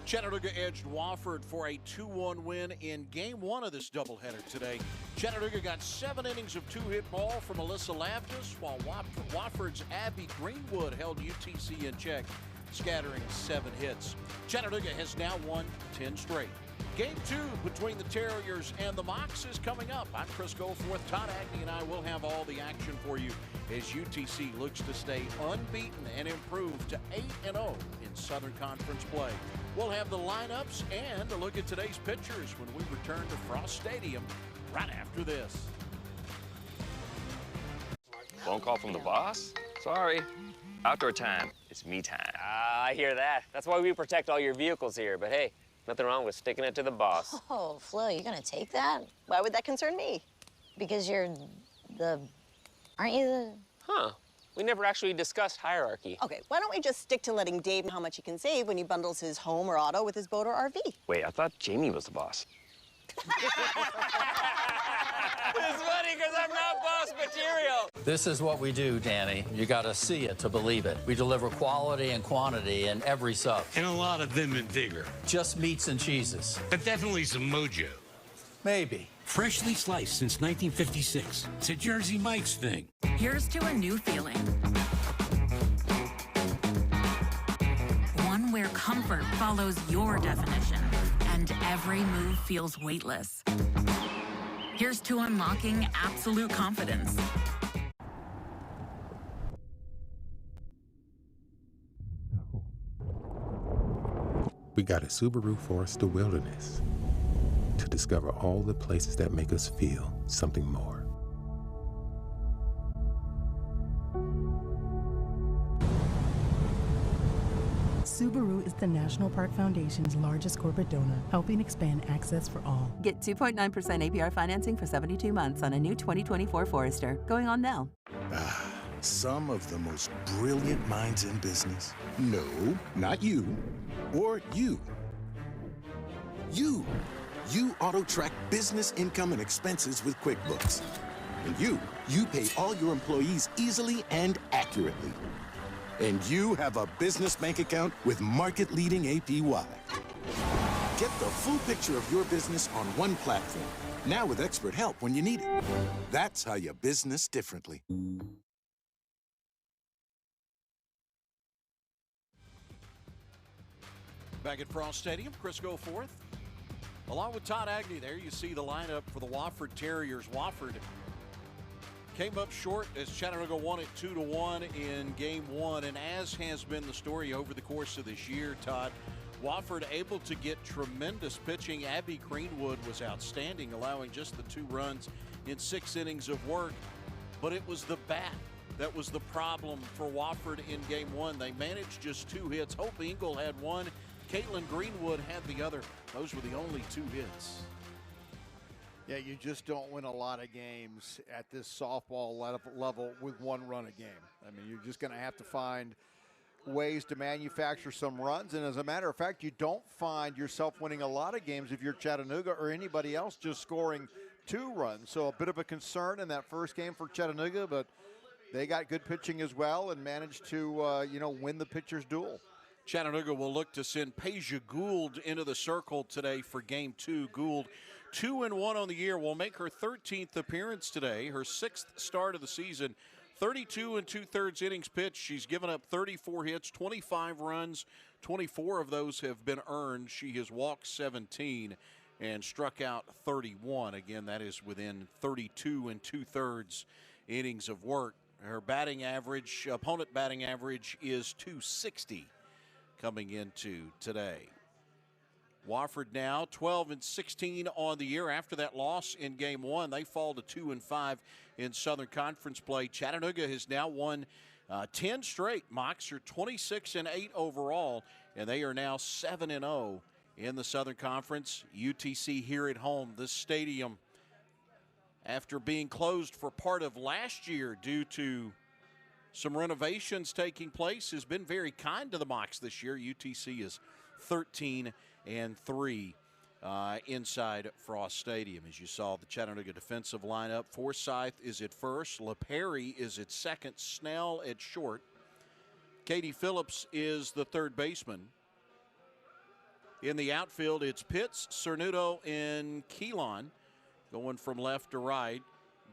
Chattanooga edged Wofford for a 2-1 win in Game 1 of this doubleheader today. Chattanooga got 7 innings of two-hit ball from Alyssa Laftis, while Wofford's Abby Greenwood held UTC in check, scattering 7 hits. Chattanooga has now won 10 straight. Game 2 between the Terriers and the Mocs is coming up. I'm Chris Goforth. Todd Agnew and I will have all the action for you as UTC looks to stay unbeaten and improve to 8-0 in Southern Conference play. We'll have the lineups and a look at today's pitchers when we return to Frost Stadium right after this. Phone call from the boss? Sorry. Outdoor time. It's me time. I hear that. That's why we protect all your vehicles here. But hey, nothing wrong with sticking it to the boss. Oh, Flo, you're gonna take that? Why would that concern me? Because you're aren't you the... Huh. We never actually discussed hierarchy. Okay, why don't we just stick to letting Dave know how much he can save when he bundles his home or auto with his boat or RV? Wait, I thought Jamie was the boss. It's funny because I'm not boss material. This is what we do, Danny. You got to see it to believe it. We deliver quality and quantity in every sub. And a lot of them in bigger. Just meats and cheeses. But definitely some mojo. Maybe. Freshly sliced since 1956. It's a Jersey Mike's thing. Here's to a new feeling. One where comfort follows your definition and every move feels weightless. Here's to unlocking absolute confidence. We got a Subaru Forester Wilderness to discover all the places that make us feel something more. Subaru is the National Park Foundation's largest corporate donor, helping expand access for all. Get 2.9% APR financing for 72 months on a new 2024 Forester. Going on now. Some of the most brilliant minds in business. No, not you. Or you. You auto-track business income and expenses with QuickBooks. And you pay all your employees easily and accurately. And you have a business bank account with market-leading APY. Get the full picture of your business on one platform, now with expert help when you need it. That's how you business differently. Back at Frost Stadium, Chris Goforth. Along with Todd Agnew there, you see the lineup for the Wofford Terriers. Wofford came up short as Chattanooga won it 2-1 in Game 1. And as has been the story over the course of this year, Todd, Wofford able to get tremendous pitching. Abby Greenwood was outstanding, allowing just the 2 runs in 6 innings of work. But it was the bat that was the problem for Wofford in Game 1. They managed just 2 hits. Hope Engel had 1. Caitlin Greenwood had the other. Those were the only 2 hits. Yeah, you just don't win a lot of games at this softball level with 1 run a game. I mean, you're just going to have to find ways to manufacture some runs. And as a matter of fact, you don't find yourself winning a lot of games if you're Chattanooga or anybody else just scoring 2 runs. So a bit of a concern in that first game for Chattanooga, but they got good pitching as well and managed to, win the pitcher's duel. Chattanooga will look to send Peja Gould into the circle today for Game 2. Gould, 2-1 on the year, will make her 13th appearance today, her 6th start of the season. 32 2/3 innings pitched. She's given up 34 hits, 25 runs. 24 of those have been earned. She has walked 17 and struck out 31. Again, that is within 32 2/3 innings of work. Her batting average, opponent batting average, is .260 coming into today. Wofford now 12-16 on the year. After that loss in Game 1, they fall to 2-5 in Southern Conference play. Chattanooga has now won 10 straight. Mocs are 26-8 overall, and they are now 7-0 in the Southern Conference. UTC here at home. This stadium, after being closed for part of last year due to some renovations taking place, has been very kind to the Mocs this year. UTC is 13-3 inside Frost Stadium. As you saw, the Chattanooga defensive lineup, Forsyth is at first, LaPerry is at second, Snell at short. Katie Phillips is the third baseman. In the outfield, it's Pitts, Cernuto, and Keelan going from left to right.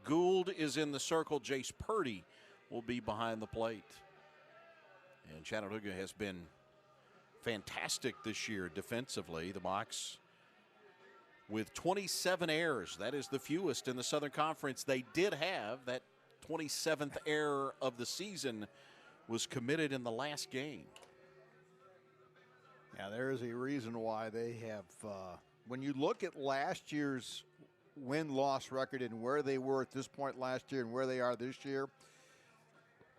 Gould is in the circle. Jace Purdy will be behind the plate. And Chattanooga has been fantastic this year defensively. The Mocs with 27 errors. That is the fewest in the Southern Conference. They did have that 27th error of the season was committed in the last game. Yeah, there is a reason why they have, when you look at last year's win-loss record and where they were at this point last year and where they are this year,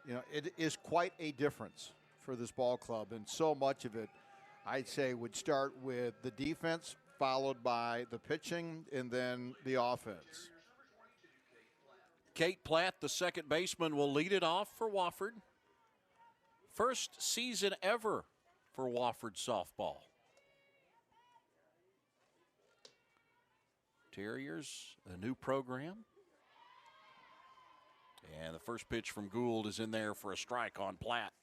you know, it is quite a difference for this ball club. And so much of it, I'd say, would start with the defense, followed by the pitching, and then the offense. Kate Platt, the second baseman, will lead it off for Wofford. First season ever for Wofford softball. Terriers, a new program. And the first pitch from Gould is in there for a strike on Platt.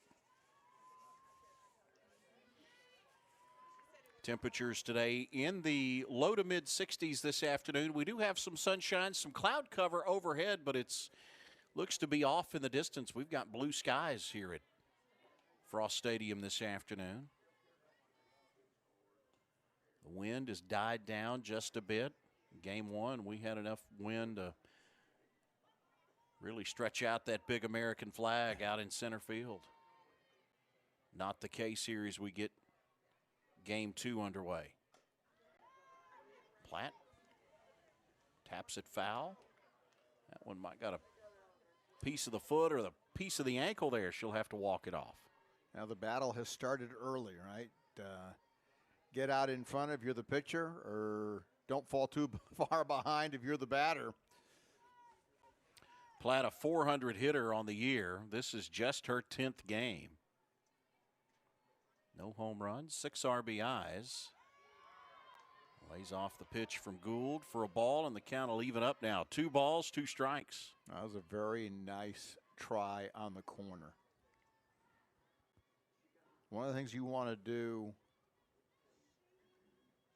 Temperatures today in the low to mid 60s this afternoon. We do have some sunshine, some cloud cover overhead, but it's looks to be off in the distance. We've got blue skies here at Frost Stadium this afternoon. The wind has died down just a bit. Game one, we had enough wind to really stretch out that big American flag out in center field. Not the case here as we get game two underway. Platt taps it foul. That one might got a piece of the foot or the piece of the ankle there. She'll have to walk it off. Now the battle has started early, right? Get out in front if you're the pitcher, or don't fall too far behind if you're the batter. Platt, a 400 hitter on the year. This is just her 10th game. No home runs, 6 RBIs. Lays off the pitch from Gould for a ball, and the count will even up now. 2 balls, 2 strikes. That was a very nice try on the corner. One of the things you want to do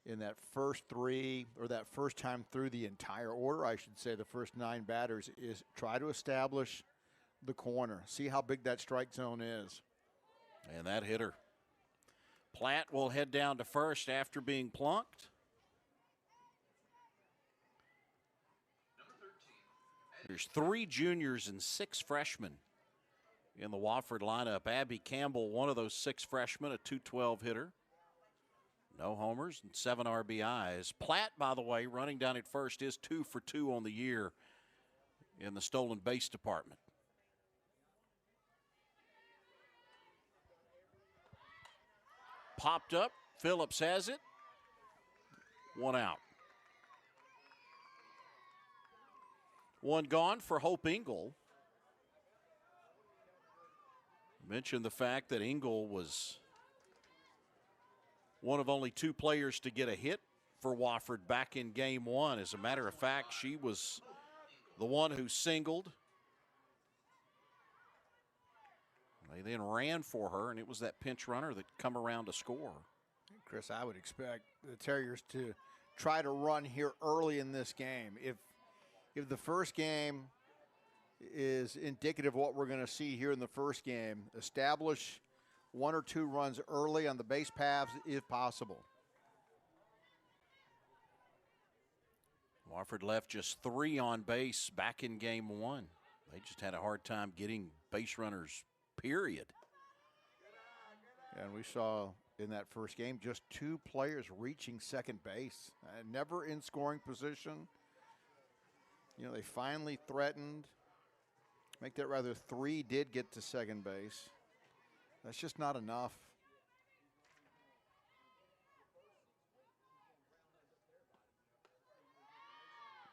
in that first 3, or that first time through the entire order, I should say, the first 9 batters, is try to establish the corner. See how big that strike zone is. And that hitter. Platt will head down to first after being plunked. There's 3 juniors and 6 freshmen in the Wofford lineup. Abby Campbell, one of those 6 freshmen, a .212 hitter. No homers and 7 RBIs. Platt, by the way, running down at first, is 2 for 2 on the year in the stolen base department. Popped up. Phillips has it. 1 out. 1 gone for Hope Engel. Mentioned the fact that Engel was one of only 2 players to get a hit for Wofford back in game 1. As a matter of fact, she was the one who singled. They then ran for her, and it was that pinch runner that come around to score. Chris, I would expect the Terriers to try to run here early in this game. If the first game is indicative of what we're going to see here in the first game, establish 1 or 2 runs early on the base paths if possible. Wofford left just 3 on base back in game 1. They just had a hard time getting base runners, period. And we saw in that first game just 2 players reaching second base, never in scoring position. You know, they finally threatened. Make that rather 3 did get to second base. That's just not enough.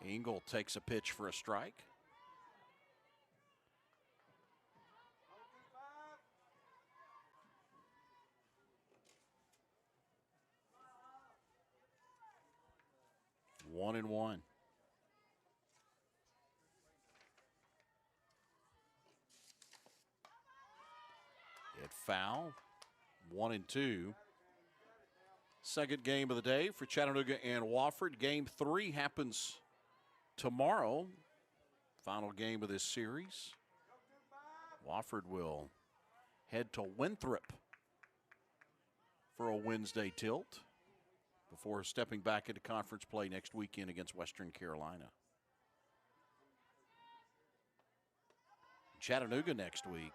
Engel takes a pitch for a strike. One and one. Hit foul. 1 and 2. Second game of the day for Chattanooga and Wofford. Game 3 happens tomorrow. Final game of this series. Wofford will head to Winthrop for a Wednesday tilt before stepping back into conference play next weekend against Western Carolina. Chattanooga next week.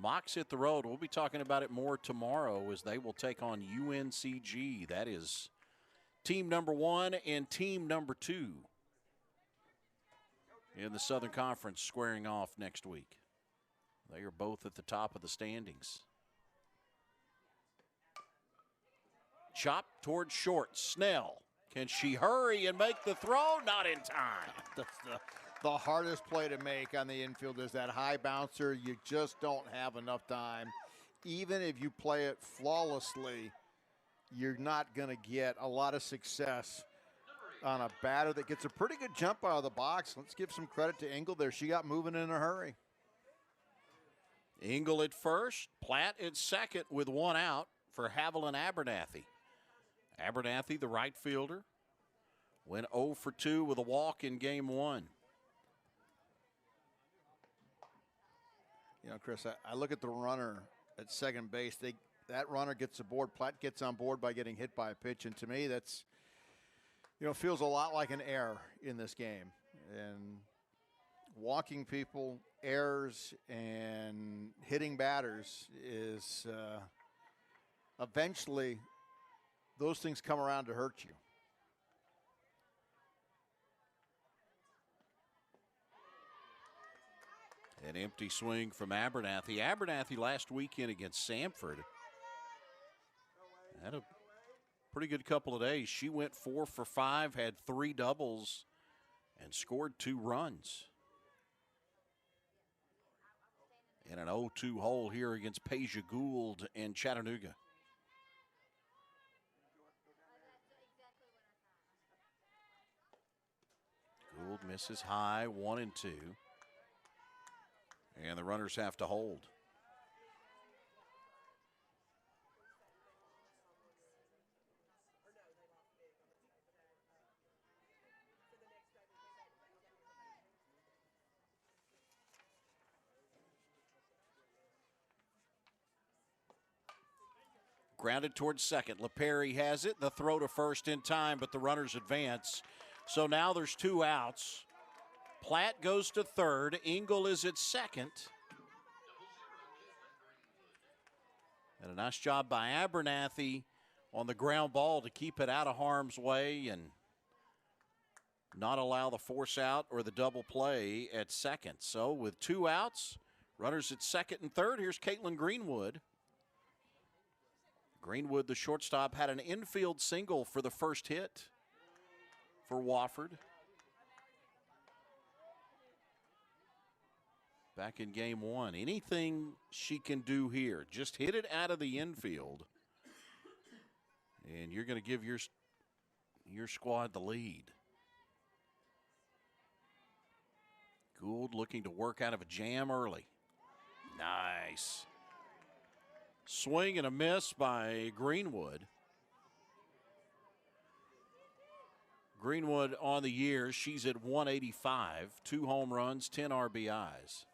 Mocs hit the road. We'll be talking about it more tomorrow as they will take on UNCG. That is team number 1 and team number 2 in the Southern Conference squaring off next week. They are both at the top of the standings. Chop towards short. Snell. Can she hurry and make the throw? Not in time. That's the hardest play to make on the infield is that high bouncer. You just don't have enough time. Even if you play it flawlessly, you're not going to get a lot of success on a batter that gets a pretty good jump out of the box. Let's give some credit to Engel there. She got moving in a hurry. Engel at first, Platt at second with one out for Haviland Abernathy. Abernathy, the right fielder, went 0 for 2 with a walk in game 1. You know, Chris, I look at the runner at second base. That runner gets aboard. Platt gets on board by getting hit by a pitch. And to me, that's, you know, feels a lot like an error in this game. And walking people, errors, and hitting batters is eventually those things come around to hurt you. An empty swing from Abernathy. Abernathy last weekend against Samford had a pretty good couple of days. She went 4 for 5, had 3 doubles, and scored 2 runs. In an 0-2 hole here against Peja Gould and Chattanooga. Gould misses high, 1 and 2. And the runners have to hold. Grounded towards second. LaPerry has it. The throw to first in time, but the runners advance. So now there's 2 outs. Platt goes to third. Engel is at second. And a nice job by Abernathy on the ground ball to keep it out of harm's way and not allow the force out or the double play at second. So with 2 outs, runners at second and third, here's Caitlin Greenwood. Greenwood, the shortstop, had an infield single for the first hit for Wofford back in game 1. Anything she can do here, just hit it out of the infield, and you're going to give your squad the lead. Gould looking to work out of a jam early. Nice. Swing and a miss by Greenwood. Greenwood on the year, she's at 185, 2 home runs, 10 RBIs.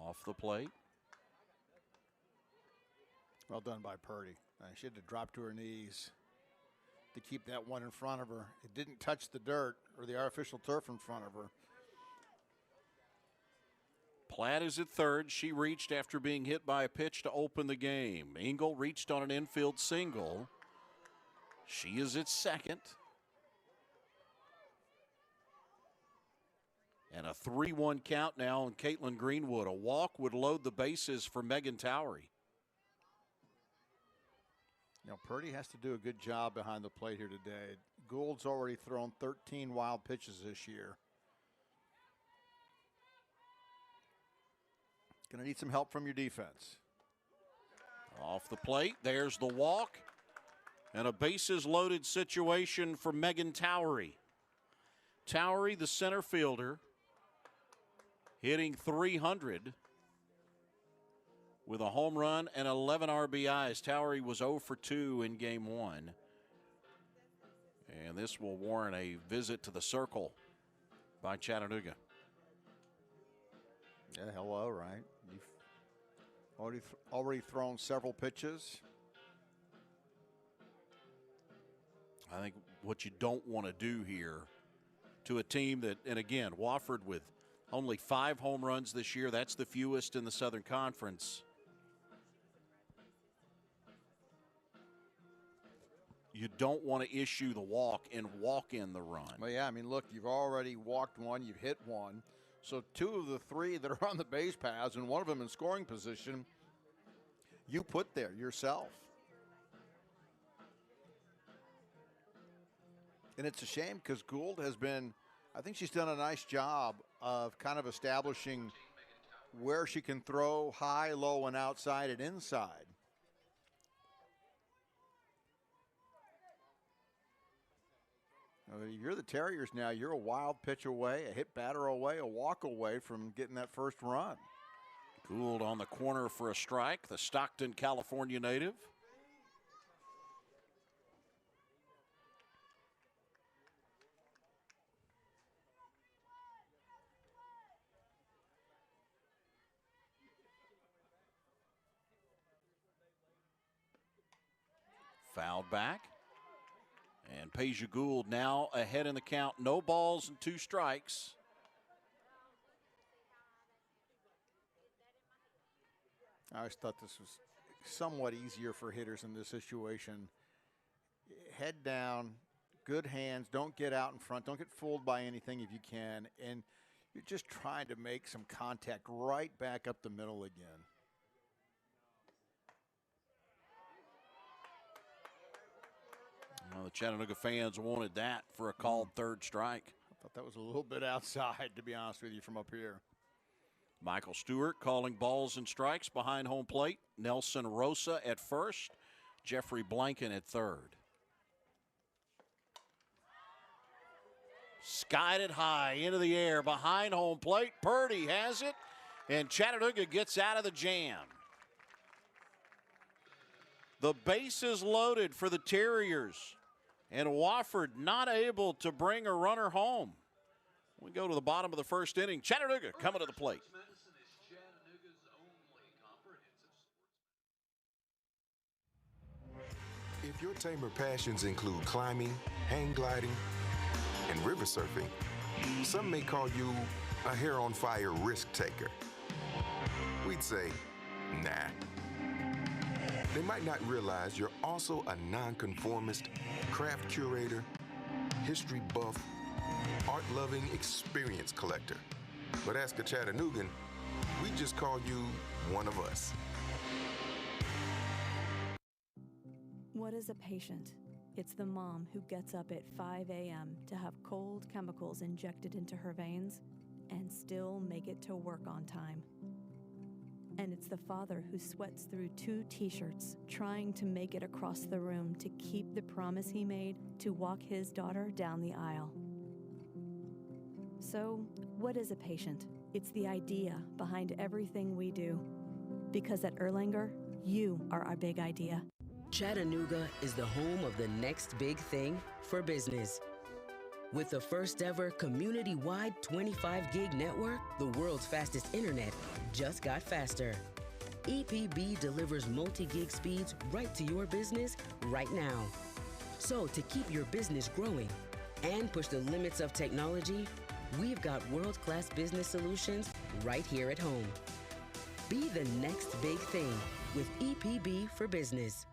Off the plate. Well done by Purdy. She had to drop to her knees to keep that one in front of her. It didn't touch the dirt or the artificial turf in front of her. Platt is at third. She reached after being hit by a pitch to open the game. Engel reached on an infield single. She is at second. And a 3-1 count now on Caitlin Greenwood. A walk would load the bases for Megan Towery. You know, Purdy has to do a good job behind the plate here today. Gould's already thrown 13 wild pitches this year. Going to need some help from your defense. Off the plate, there's the walk. And a bases loaded situation for Megan Towery. Towery, the center fielder, hitting .300 with a home run and 11 RBIs. Towery was 0 for 2 in game 1. And this will warrant a visit to the circle by Chattanooga. Yeah, hello, right? You've already thrown several pitches. I think what you don't want to do here to a team that, and again, Wofford with only 5 home runs this year, that's the fewest in the Southern Conference. You don't want to issue the walk and walk in the run. Well, yeah, I mean, look, you've already walked one, you've hit one. So 2 of the 3 that are on the base paths and 1 of them in scoring position, you put there yourself. And it's a shame because Gould has been, I think she's done a nice job of kind of establishing where she can throw high, low, and outside and inside. If you're the Terriers now, you're a wild pitch away, a hit batter away, a walk away from getting that first run. Gould on the corner for a strike, the Stockton, California native. Fouled back. And Peja Gould now ahead in the count. No balls and 2 strikes. I always thought this was somewhat easier for hitters in this situation. Head down, good hands, don't get out in front, don't get fooled by anything if you can, and you're just trying to make some contact right back up the middle again. Well, the Chattanooga fans wanted that for a called 3rd strike. I thought that was a little bit outside, to be honest with you, from up here. Michael Stewart calling balls and strikes behind home plate. Nelson Rosa at first. Jeffrey Blanken at 3rd. Skied it high into the air behind home plate. Purdy has it, and Chattanooga gets out of the jam. The base is loaded for the Terriers, and Wofford not able to bring a runner home. We go to the bottom of the 1st inning. Chattanooga coming to the plate. If your tamer passions include climbing, hang gliding, and river surfing, some may call you a hair-on-fire risk taker. We'd say, nah. They might not realize you're also a nonconformist, craft curator, history buff, art-loving experience collector. But ask a Chattanoogan, we just call you one of us. What is a patient? It's the mom who gets up at 5 a.m. to have cold chemicals injected into her veins and still make it to work on time. And it's the father who sweats through 2 t-shirts trying to make it across the room to keep the promise he made to walk his daughter down the aisle. So, what is a patient? It's the idea behind everything we do. Because at Erlanger, you are our big idea. Chattanooga is the home of the next big thing for business. With the first ever community-wide 25 gig network, the world's fastest internet just got faster. EPB delivers multi-gig speeds right to your business right now. So to keep your business growing and push the limits of technology, we've got world-class business solutions right here at home. Be the next big thing with EPB for Business.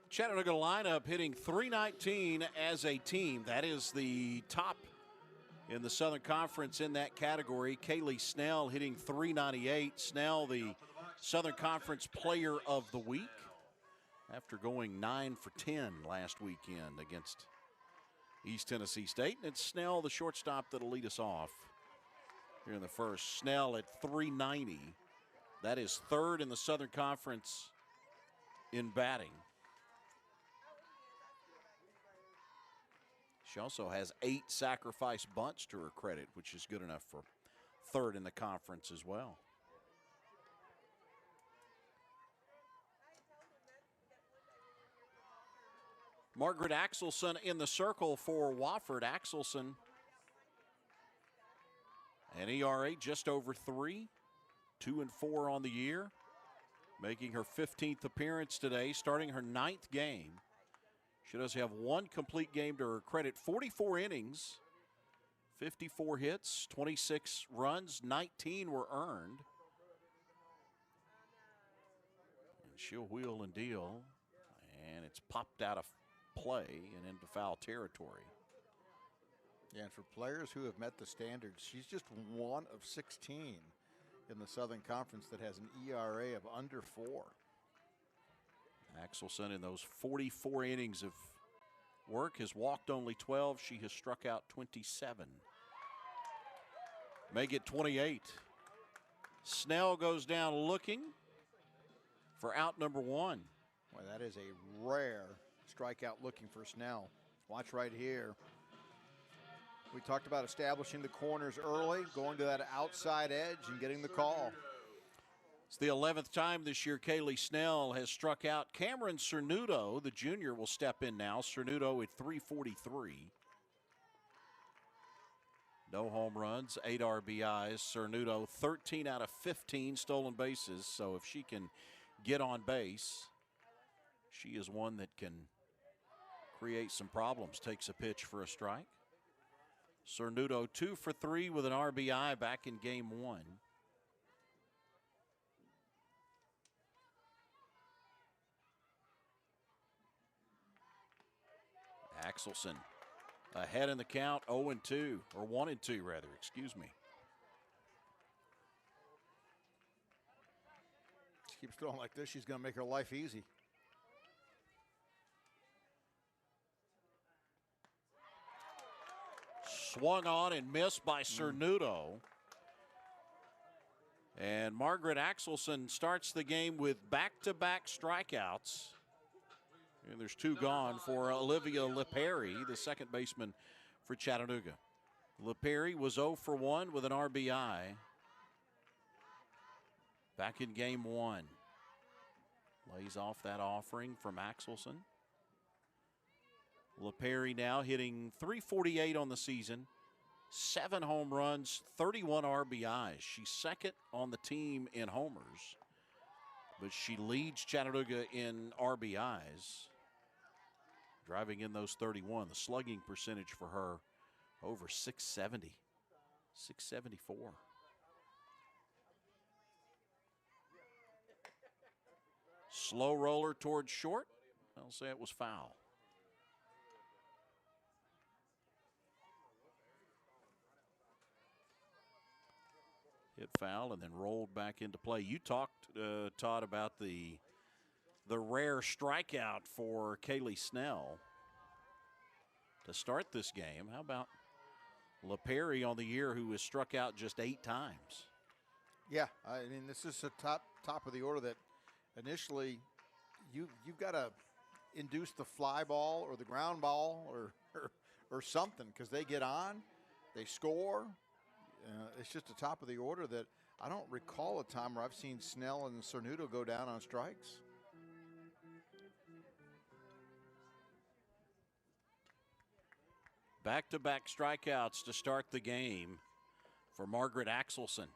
Chattanooga lineup hitting .319 as a team. That is the top in the Southern Conference in that category. Kaylee Snell hitting .398. Snell, the Southern Conference Player of the Week after going 9 for 10 last weekend against East Tennessee State. And it's Snell, the shortstop, that'll lead us off here in the first. Snell at .390. That is 3rd in the Southern Conference in batting. She also has 8 sacrifice bunts to her credit, which is good enough for third in the conference as well. Margaret Axelson in the circle for Wofford. Axelson, an ERA just over 3, 2-4 on the year, making her 15th appearance today, starting her 9th game. She does have 1 complete game to her credit, 44 innings, 54 hits, 26 runs, 19 were earned. And she'll wheel and deal, and it's popped out of play and into foul territory. Yeah, and for players who have met the standards, she's just one of 16 in the Southern Conference that has an ERA of under 4. Axelson, in those 44 innings of work, has walked only 12. She has struck out 27. Make it 28. Snell goes down looking for out number 1. Boy, that is a rare strikeout looking for Snell. Watch right here. We talked about establishing the corners early, going to that outside edge and getting the call. It's the 11th time this year Kaylee Snell has struck out. Cameron Cernuto, the junior, will step in now. Cernuto at 343. No home runs, 8 RBIs. Cernuto 13 out of 15 stolen bases. So if she can get on base, she is one that can create some problems. Takes a pitch for a strike. Cernuto 2 for 3 with an RBI back in game 1. Axelson ahead in the count, 0-2, or 1-2 rather, excuse me. She keeps throwing like this, she's going to make her life easy. Swung on and missed by Cernuto. And Margaret Axelson starts the game with back-to-back strikeouts. And there's 2 gone for Olivia LePerry, the second baseman for Chattanooga. LePerry was 0 for 1 with an RBI back in game 1. Lays off that offering from Axelson. LePerry now hitting .348 on the season, 7 home runs, 31 RBIs. She's second on the team in homers, but she leads Chattanooga in RBIs, driving in those 31. The slugging percentage for her over 670, 674. Slow roller towards short. I'll say it was foul. Hit foul and then rolled back into play. You talked, Todd, about the rare strikeout for Kaylee Snell to start this game. How about LePerry on the year, who has struck out just 8 times? Yeah, I mean, this is a top of the order that initially you've got to induce the fly ball or the ground ball or something, because they get on, they score. It's just the top of the order that I don't recall a time where I've seen Snell and Cernuto go down on strikes. Back-to-back strikeouts to start the game for Margaret Axelson.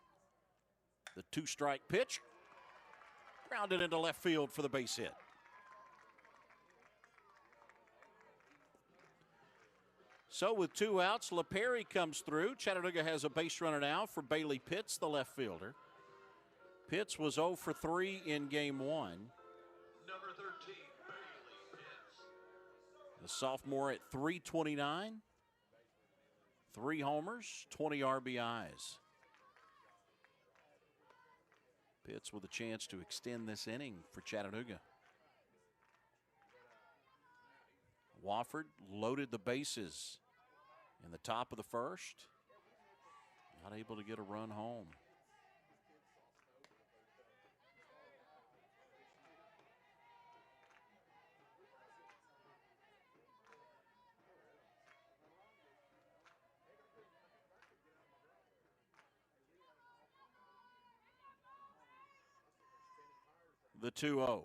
The 2-strike pitch, grounded into left field for the base hit. So with 2 outs, LePerry comes through. Chattanooga has a base runner now for Bailey Pitts, the left fielder. Pitts was 0 for 3 in game 1. Number 13, Bailey Pitts. The sophomore at 329. 3 homers, 20 RBIs. Pitts with a chance to extend this inning for Chattanooga. Wofford loaded the bases in the top of the first. Not able to get a run home. The 2-0.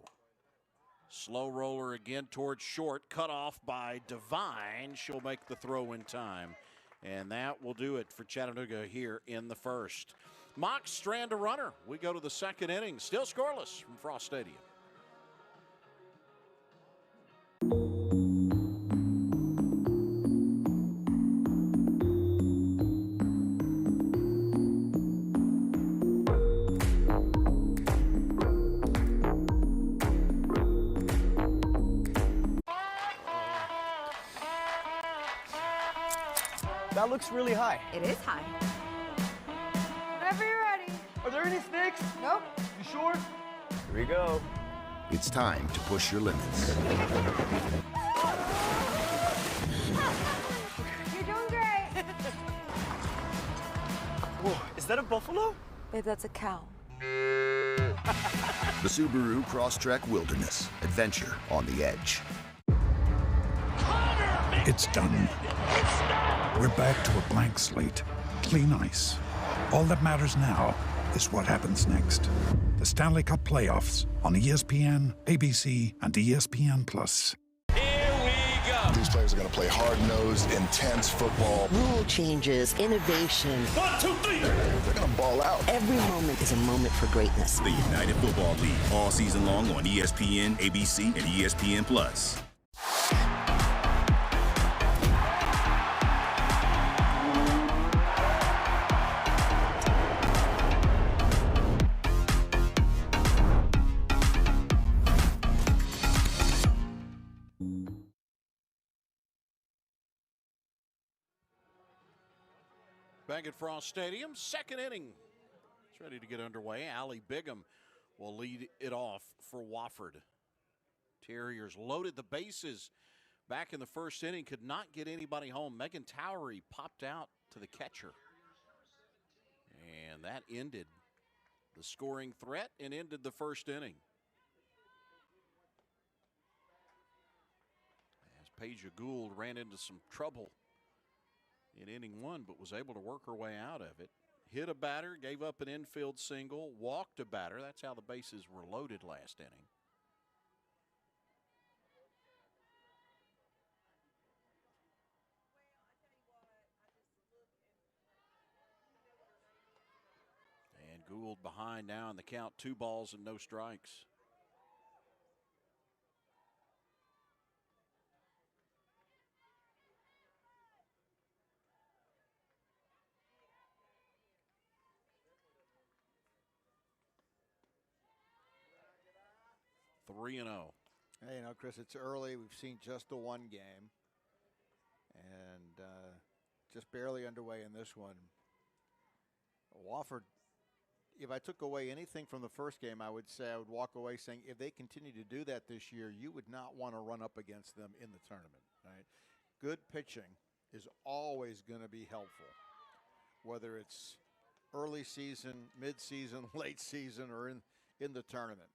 Slow roller again towards short. Cut off by Devine. She'll make the throw in time. And that will do it for Chattanooga here in the first. Mock strand a runner. We go to the second inning. Still scoreless from Frost Stadium. That looks really high. It is high. Whenever you're ready. Are there any snakes? Nope. You sure? Here we go. It's time to push your limits. You're doing great. Whoa, is that a buffalo? Babe, that's a cow. The Subaru Crosstrek Wilderness. Adventure on the edge. It's done. We're back to a blank slate, clean ice. All that matters now is what happens next. The Stanley Cup playoffs on ESPN, ABC, and ESPN+. These players are going to play hard-nosed, intense football. Rule changes, innovation. 1, 2, 3. They're going to ball out. Every moment is a moment for greatness. The United Football League, all season long on ESPN, ABC, and ESPN+. Back at Frost Stadium, second inning. It's ready to get underway. Allie Bigham will lead it off for Wofford. Terriers loaded the bases back in the first inning, could not get anybody home. Megan Towery popped out to the catcher. And that ended the scoring threat and ended the first inning. As Paige Gould ran into some trouble in inning one, but was able to work her way out of it. Hit a batter, gave up an infield single, walked a batter. That's how the bases were loaded last inning. And Gould behind now in the count, 2 balls and no strikes. Three and 0. Hey, Chris, it's early. We've seen just the one game. And just barely underway in this one. Wofford, if I took away anything from the first game, I would say I would walk away saying if they continue to do that this year, you would not want to run up against them in the tournament. Right? Good pitching is always going to be helpful, whether it's early season, mid-season, late season, or in the tournament.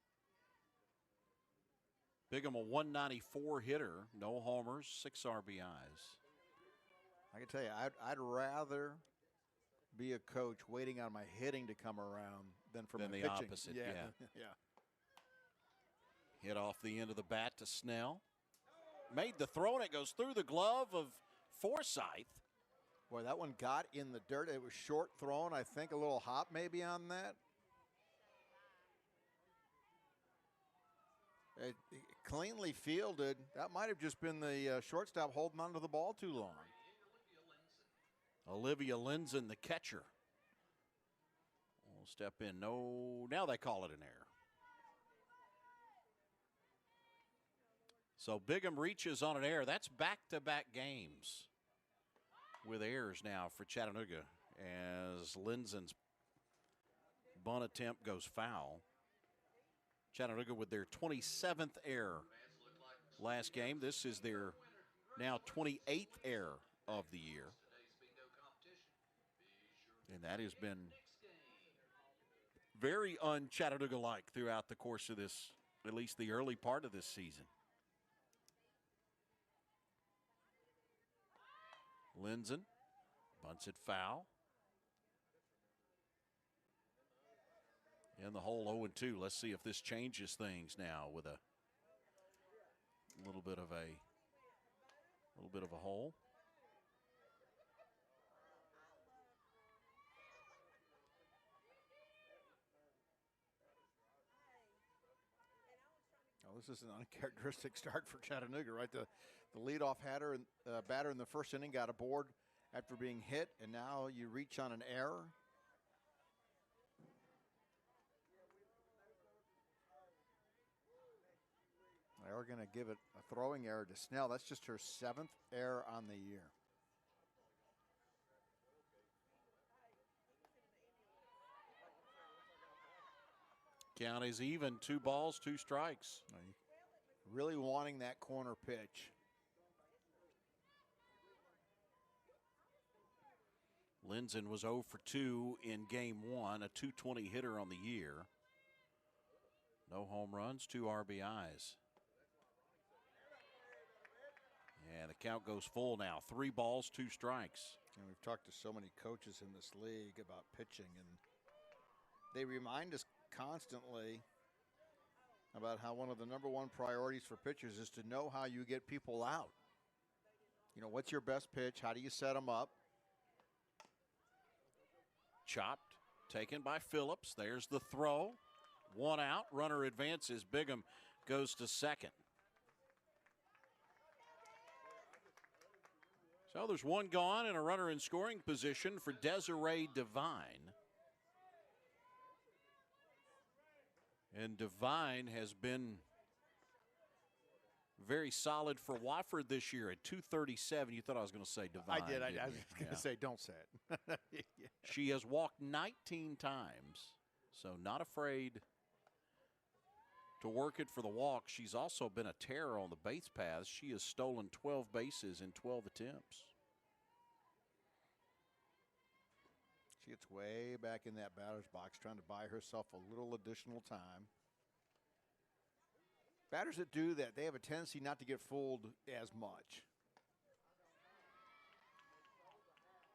Bigham, a 194 hitter, no homers, 6 RBIs. I can tell you, I'd rather be a coach waiting on my hitting to come around than for my pitching. Than the opposite, yeah. Yeah. Hit off the end of the bat to Snell. Made the throw, and it goes through the glove of Forsythe. Boy, that one got in the dirt. It was short thrown. I think a little hop maybe on that. It cleanly fielded. That might have just been the shortstop holding onto the ball too long. Olivia Linson, the catcher, will step in. No, now they call it an error. So Bigham reaches on an error. That's back-to-back games with errors now for Chattanooga as Linson's bunt attempt goes foul. Chattanooga with their 27th error last game. This is their now 28th error of the year. And that has been very un-Chattanooga-like throughout the course of this, at least the early part of this season. Linson bunts it foul. in the hole 0-2. Let's see if this changes things now with a little bit of a hole. Well, this is an uncharacteristic start for Chattanooga, right? The leadoff batter in the first inning got aboard after being hit, and now you reach on an error. They are going to give it a throwing error to Snell. That's just her 7th error on the year. Count is even, 2 balls, 2 strikes. Really wanting that corner pitch. Lindsay was 0 for 2 in game 1, a .220 hitter on the year. No home runs, 2 RBIs. And the count goes full now. 3 balls, 2 strikes. And we've talked to so many coaches in this league about pitching, and they remind us constantly about how one of the #1 priorities for pitchers is to know how you get people out. You know, what's your best pitch? How do you set them up? Chopped, taken by Phillips. There's the throw. 1 out. Runner advances. Bigham goes to second. So there's 1 gone and a runner in scoring position for Desiree Devine. And Devine has been very solid for Wofford this year at .237. You thought I was going to say Devine. I did. I was going to Yeah. say, don't say it. Yeah. She has walked 19 times, so not afraid to work it for the walk. She's also been a terror on the base paths. She has stolen 12 bases in 12 attempts. She gets way back in that batter's box trying to buy herself a little additional time. Batters that do that, they have a tendency not to get fooled as much.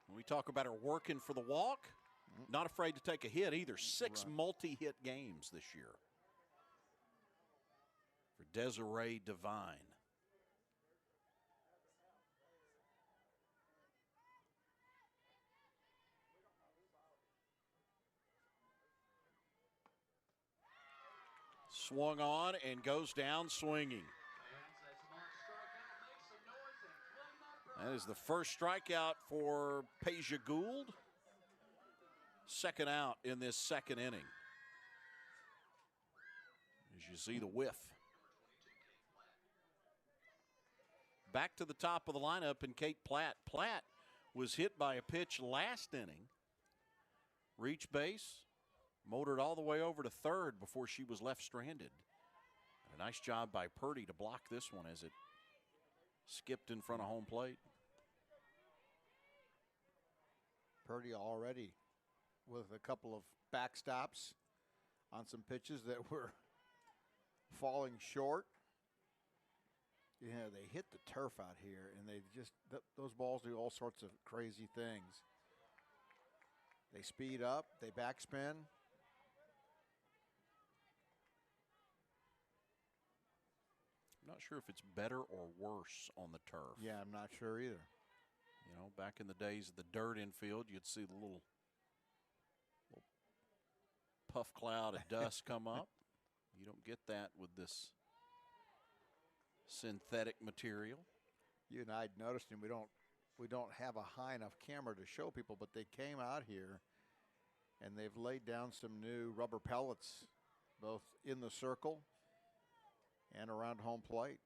When we talk about her working for the walk, not afraid to take a hit either. 6 multi-hit games this year for Desiree Devine. Swung on and goes down swinging. That is the first strikeout for Peja Gould. 2nd out in this 2nd inning. As you see the whiff. Back to the top of the lineup and Kate Platt. Platt was hit by a pitch last inning. Reached base. Motored all the way over to third before she was left stranded. And a nice job by Purdy to block this one as it skipped in front of home plate. Purdy already with a couple of backstops on some pitches that were falling short. You know, they hit the turf out here, and they just, those balls do all sorts of crazy things. They speed up, they backspin. I'm not sure if it's better or worse on the turf. Yeah, I'm not sure either. You know, back in the days of the dirt infield, you'd see the little puff cloud of dust come up. You don't get that with this synthetic material. You and I had noticed, and we don't have a high enough camera to show people, but they came out here and they've laid down some new rubber pellets, both in the circle and around home plate.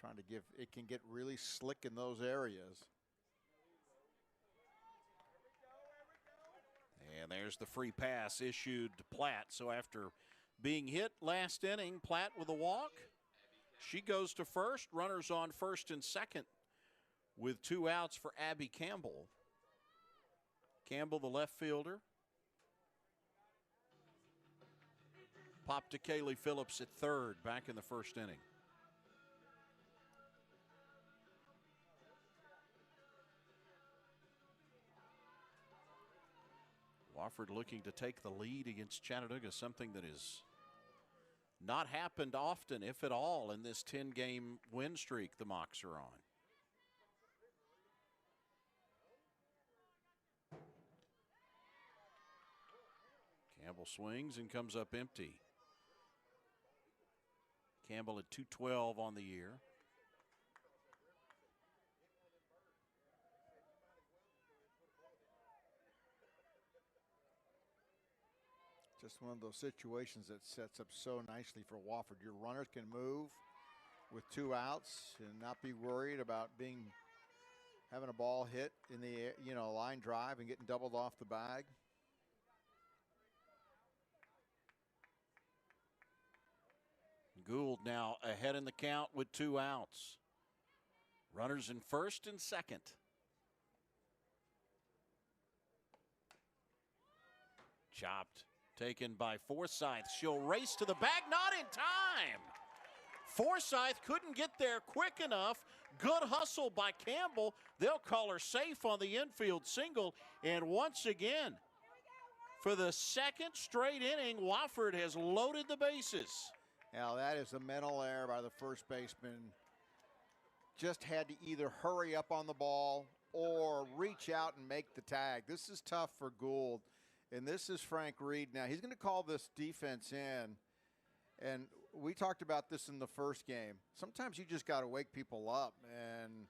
Trying to give, it can get really slick in those areas. And there's the free pass issued to Platt. So after being hit last inning, Platt with a walk. She goes to first. Runners on first and second with 2 outs for Abby Campbell. Campbell, the left fielder. Popped to Kaylee Phillips at third back in the first inning. Wofford looking to take the lead against Chattanooga, something that has not happened often, if at all, in this 10-game win streak the Mocs are on. Campbell swings and comes up empty. Campbell at 212 on the year. Just one of those situations that sets up so nicely for Wofford. Your runners can move with 2 outs and not be worried about having a ball hit in the line drive and getting doubled off the bag. Gould now ahead in the count with 2 outs. Runners in first and second. Chopped. Taken by Forsythe. She'll race to the bag, not in time. Forsythe couldn't get there quick enough. Good hustle by Campbell. They'll call her safe on the infield single. And once again, for the second straight inning, Wofford has loaded the bases. Now that is a mental error by the first baseman. Just had to either hurry up on the ball or reach out and make the tag. This is tough for Gould. And this is Frank Reed. Now, he's going to call this defense in. And we talked about this in the first game. Sometimes you just got to wake people up. And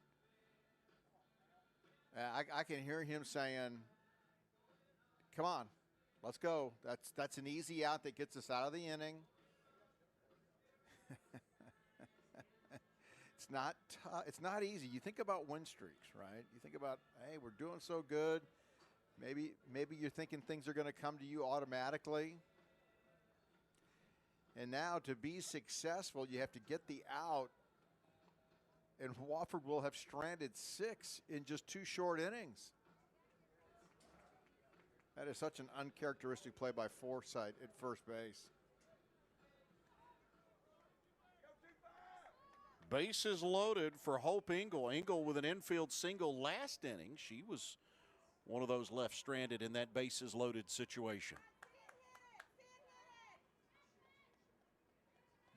I can hear him saying, come on, let's go. That's an easy out that gets us out of the inning. It's not easy. You think about win streaks, right? You think about, hey, we're doing so good. Maybe you're thinking things are going to come to you automatically. And now to be successful, you have to get the out. And Wofford will have stranded 6 in just 2 short innings. That is such an uncharacteristic play by Forsythe at first base. Bases loaded for Hope Engel. Engel with an infield single last inning. She was one of those left stranded in that bases loaded situation.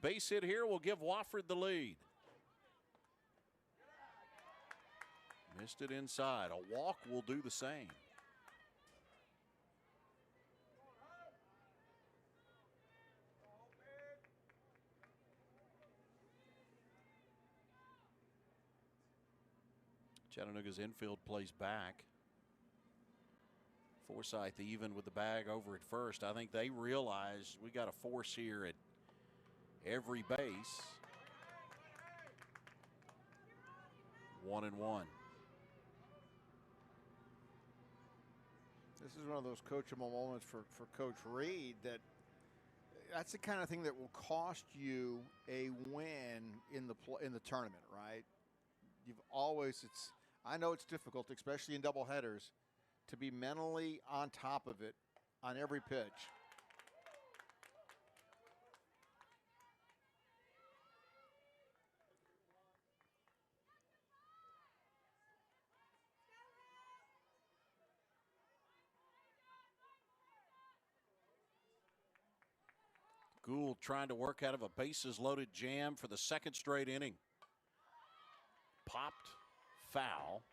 Base hit here will give Wofford the lead. Missed it inside. A walk will do the same. Chattanooga's infield plays back. Forsythe even with the bag over at first. I think they realize we got a force here at every base. 1-1. This is one of those coachable moments for Coach Reed that's the kind of thing that will cost you a win in the tournament, right? I know it's difficult, especially in doubleheaders, to be mentally on top of it on every pitch. Gould trying to work out of a bases-loaded jam for the second straight inning. Popped foul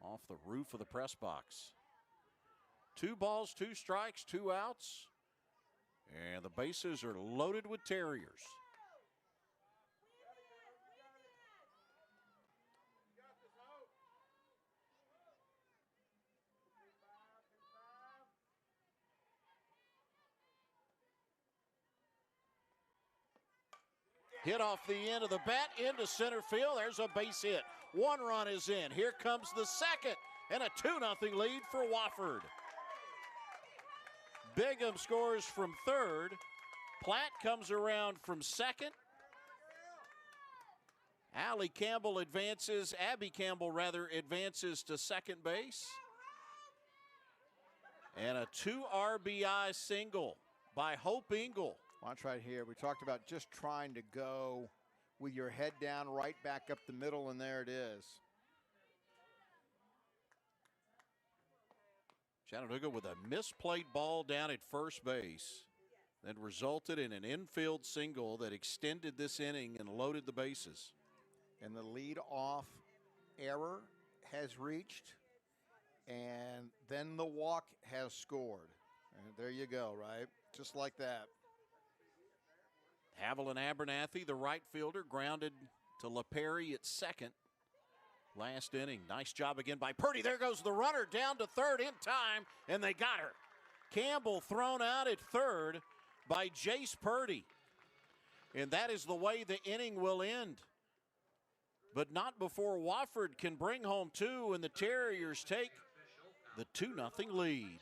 off the roof of the press box. 2 balls, 2 strikes, 2 outs. And the bases are loaded with Terriers. Hit off the end of the bat into center field. There's a base hit. 1 run is in. Here comes the second, and a 2-0 lead for Wofford. Bigham scores from third. Platt comes around from second. Abby Campbell advances to second base. And a 2 RBI single by Hope Engel. Watch right here. We talked about just trying to go with your head down right back up the middle, and there it is. Chattanooga with a misplayed ball down at first base that resulted in an infield single that extended this inning and loaded the bases. And the lead-off error has reached, and then the walk has scored. And there you go, right? Just like that. Haviland Abernathy, the right fielder, grounded to LaPerry at second. Last inning. Nice job again by Purdy. There goes the runner down to third in time, and they got her. Campbell thrown out at third by Jace Purdy. And that is the way the inning will end. But not before Wofford can bring home two, and the Terriers take the 2-0 lead.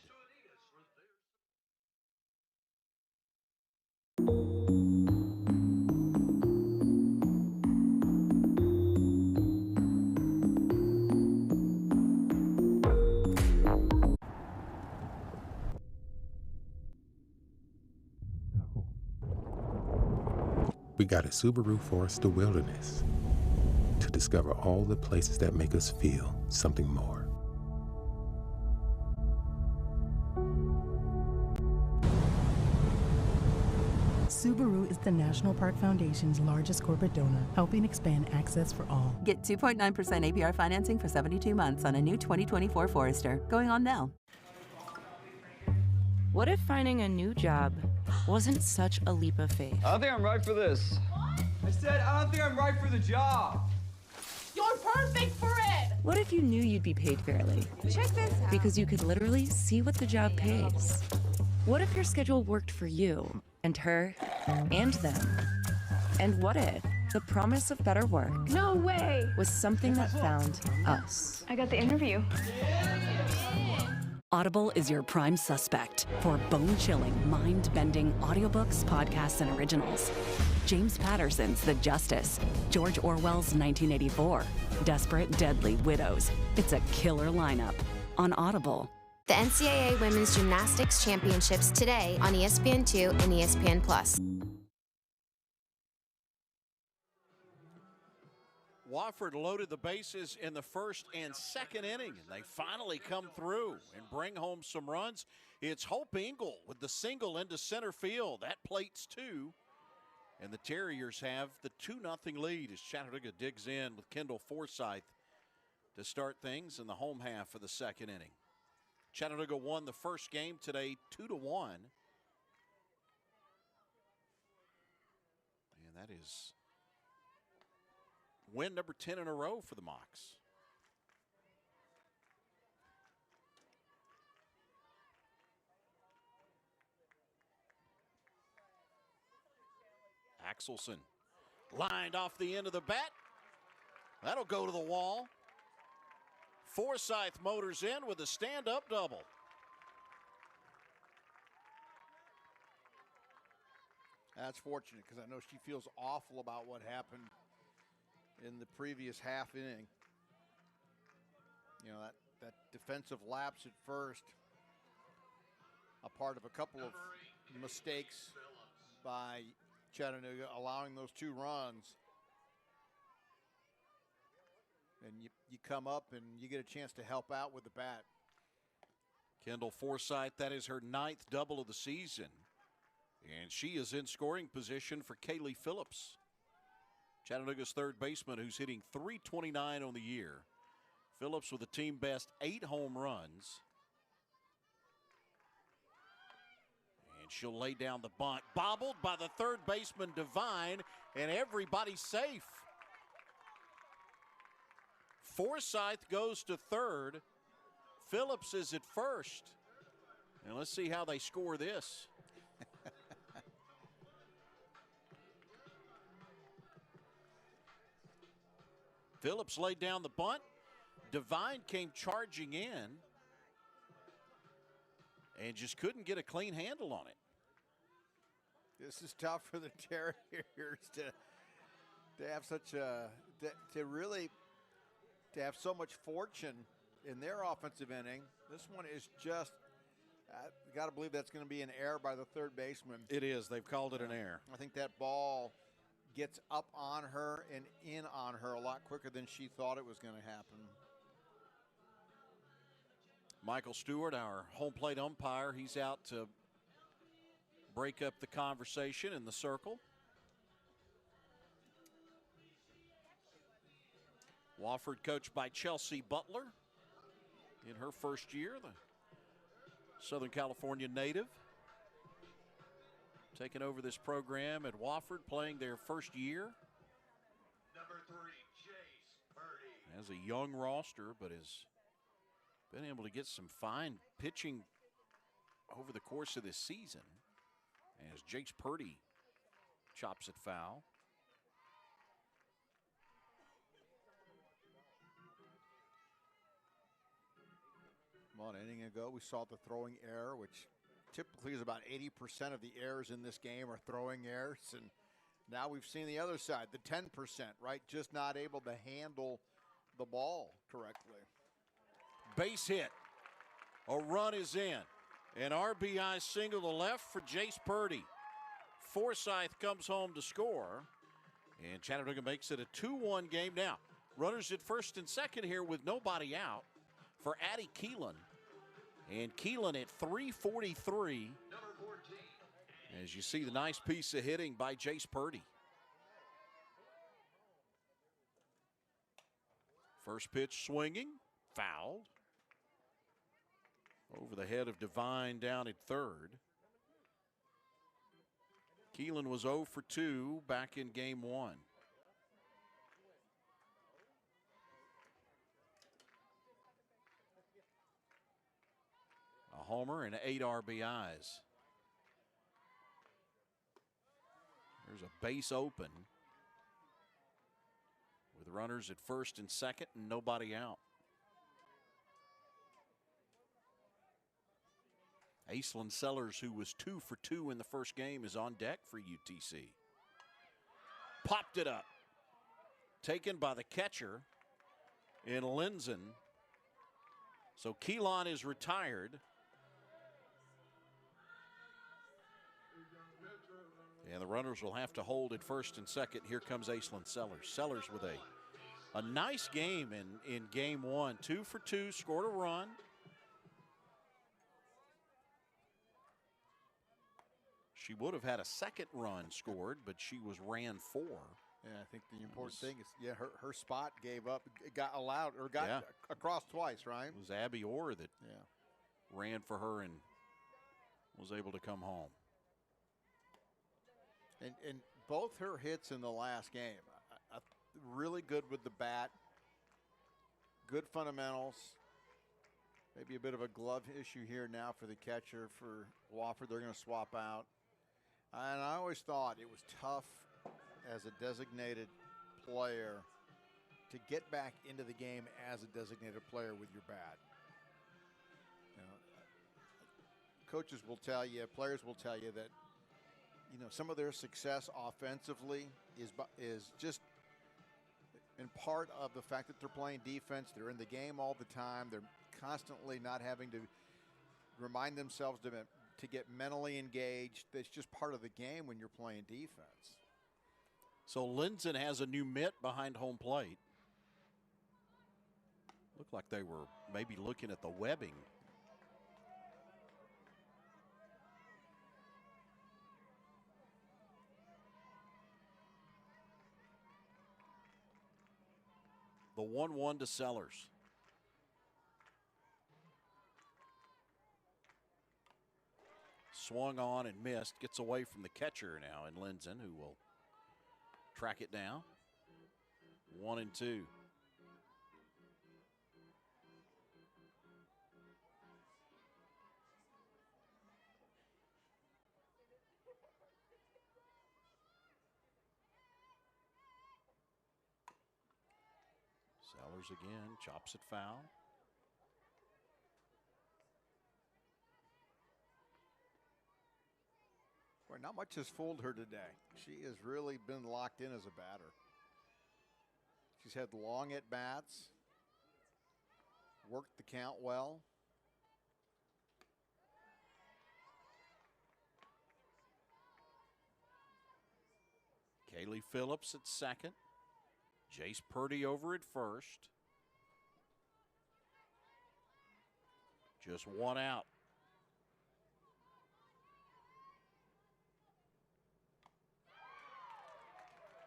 We got a Subaru Forester Wilderness to discover all the places that make us feel something more. Subaru is the National Park Foundation's largest corporate donor, helping expand access for all. Get 2.9% APR financing for 72 months on a new 2024 Forester. Going on now. What if finding a new job wasn't such a leap of faith? I don't think I'm right for this. I said I don't think I'm right for the job. You're perfect for it! What if you knew you'd be paid fairly? Check this out. Because you could literally see what the job pays. What if your schedule worked for you, and her, and them? And what if the promise of better work No way! was something that found us? I got the interview. Audible is your prime suspect for bone-chilling, mind-bending audiobooks, podcasts, and originals. James Patterson's The Justice, George Orwell's 1984, Desperate Deadly Widows. It's a killer lineup on Audible. The NCAA Women's Gymnastics Championships today on ESPN2 and ESPN+. Wofford loaded the bases in the first and second inning, and they finally come through and bring home some runs. It's Hope Engel with the single into center field. That plates two, and the Terriers have the 2-0 lead as Chattanooga digs in with Kendall Forsythe to start things in the home half of the second inning. Chattanooga won the first game today 2-1. And that is win number 10 in a row for the Mocs. Axelson lined off the end of the bat. That'll go to the wall. Forsythe motors in with a stand-up double. That's fortunate because I know she feels awful about what happened in the previous half inning. You know, that defensive lapse at first, a part of a couple of mistakes by Chattanooga, allowing those two runs. And you come up and you get a chance to help out with the bat. Kendall Forsythe, that is her 9th double of the season. And she is in scoring position for Kaylee Phillips, Chattanooga's third baseman, who's hitting .329 on the year. Phillips with a team best 8 home runs. And she'll lay down the bunt. Bobbled by the third baseman, Devine, and everybody's safe. Forsythe goes to third. Phillips is at first. And let's see how they score this. Phillips laid down the bunt. Devine came charging in and just couldn't get a clean handle on it. This is tough for the Terriers to have such a to have so much fortune in their offensive inning. This one is just got to believe that's going to be an error by the third baseman. It is. They've called it an error. I think that ball gets up on her and in on her a lot quicker than she thought it was going to happen. Michael Stewart, our home plate umpire, he's out to break up the conversation in the circle. Wofford coached by Chelsea Butler in her first year, the Southern California native. Taking over this program at Wofford, playing their first year. Number 3, Jace Purdy. Has a young roster, but has been able to get some fine pitching over the course of this season. As Jace Purdy chops it foul. Well, an inning ago, we saw the throwing error, which typically is about 80% of the errors in this game are throwing errors. And now we've seen the other side, the 10%, right? Just not able to handle the ball correctly. Base hit. A run is in. An RBI single to left for Jace Purdy. Forsyth comes home to score. And Chattanooga makes it a 2-1 game now. Runners at first and second here with nobody out for Addie Keelan. And Keelan at 343. As you see the nice piece of hitting by Jace Purdy. First pitch swinging, fouled. Over the head of Devine down at third. Keelan was 0 for 2 back in game 1. A homer and 8 RBIs. There's a base open with runners at first and second and nobody out. Aislinn Sellers, who was 2 for 2 in the first game, is on deck for UTC. Popped it up. Taken by the catcher in Linzen. So Keelan is retired. And the runners will have to hold at first and second. Here comes Aislinn Sellers. Sellers with a nice game in game 1. 2 for 2, scored a run. She would have had a second run scored, but she was ran 4. Yeah, I think the important thing is, yeah, her spot gave up, got allowed, or got across twice, right? It was Abby Orr that ran for her and was able to come home. And both her hits in the last game, really good with the bat, good fundamentals. Maybe a bit of a glove issue here now for the catcher for Wofford. They're going to swap out. And I always thought it was tough as a designated player to get back into the game as a designated player with your bat. You know, coaches will tell you, players will tell you that, you know, some of their success offensively is just in part of the fact that they're playing defense. They're in the game all the time. They're constantly not having to remind themselves to get mentally engaged. That's just part of the game when you're playing defense. So Linzen has a new mitt behind home plate. Looked like they were maybe looking at the webbing. The 1-1 to Sellers. Swung on and missed. Gets away from the catcher now in Linzen, who will track it down. 1-2. Sellers again, chops it foul. Boy, not much has fooled her today. She has really been locked in as a batter. She's had long at-bats, worked the count well. Kaylee Phillips at second. Jace Purdy over at first. Just one out.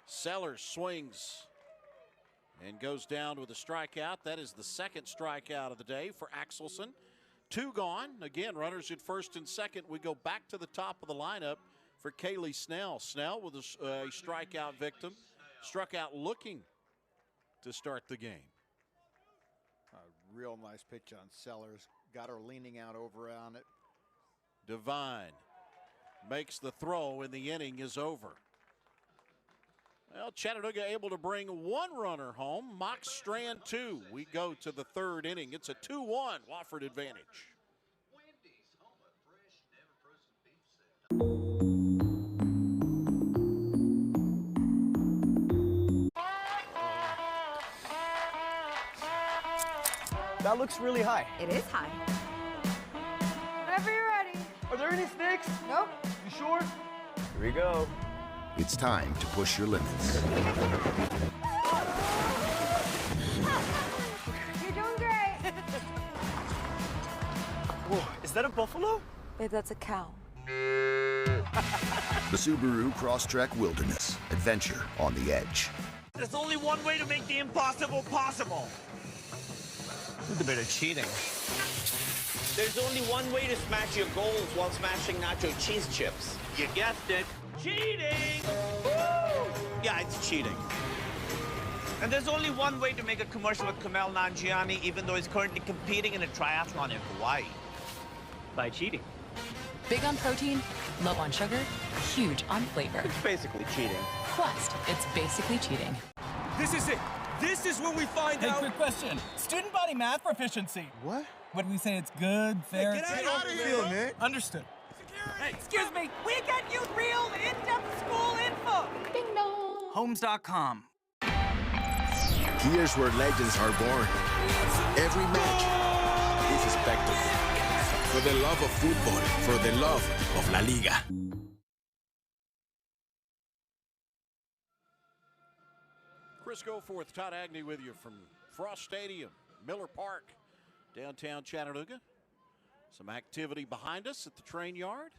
Sellers swings and goes down with a strikeout. That is the second strikeout of the day for Axelson. 2 gone. Again, runners at first and second. We go back to the top of the lineup for Kaylee Snell. Snell with a strikeout victim. Struck out looking to start the game. A real nice pitch on Sellers. Got her leaning out over on it. Devine makes the throw and the inning is over. Well, Chattanooga able to bring 1 runner home. Mock Strand 2. We go to the 3rd inning. It's a 2-1 Wofford advantage. That looks really high. It is high. Whenever you're ready. Are there any sticks? Nope. You sure? Here we go. It's time to push your limits. You're doing great. Whoa, is that a buffalo? Babe, that's a cow. The Subaru Crosstrek Wilderness. Adventure on the edge. There's only one way to make the impossible possible. With a bit of cheating. There's only one way to smash your goals while smashing nacho cheese chips. You guessed it. Cheating! Woo! Yeah, it's cheating. And there's only one way to make a commercial with Kumail Nanjiani, even though he's currently competing in a triathlon in Hawaii. By cheating. Big on protein, low on sugar, huge on flavor. It's basically cheating. Quest, it's basically cheating. This is it. This is where we find out. Quick question. Student body math proficiency. What? What do we say? It's good, fair. Hey, get out of here, man. Understood. Hey, excuse me, we get you real in-depth school info. Ding dong. Homes.com. Here's where legends are born. Every match is a spectacle. For the love of football, for the love of La Liga. Chris Goforth, Todd Agnew with you from Frost Stadium, Miller Park, downtown Chattanooga. Some activity behind us at the train yard.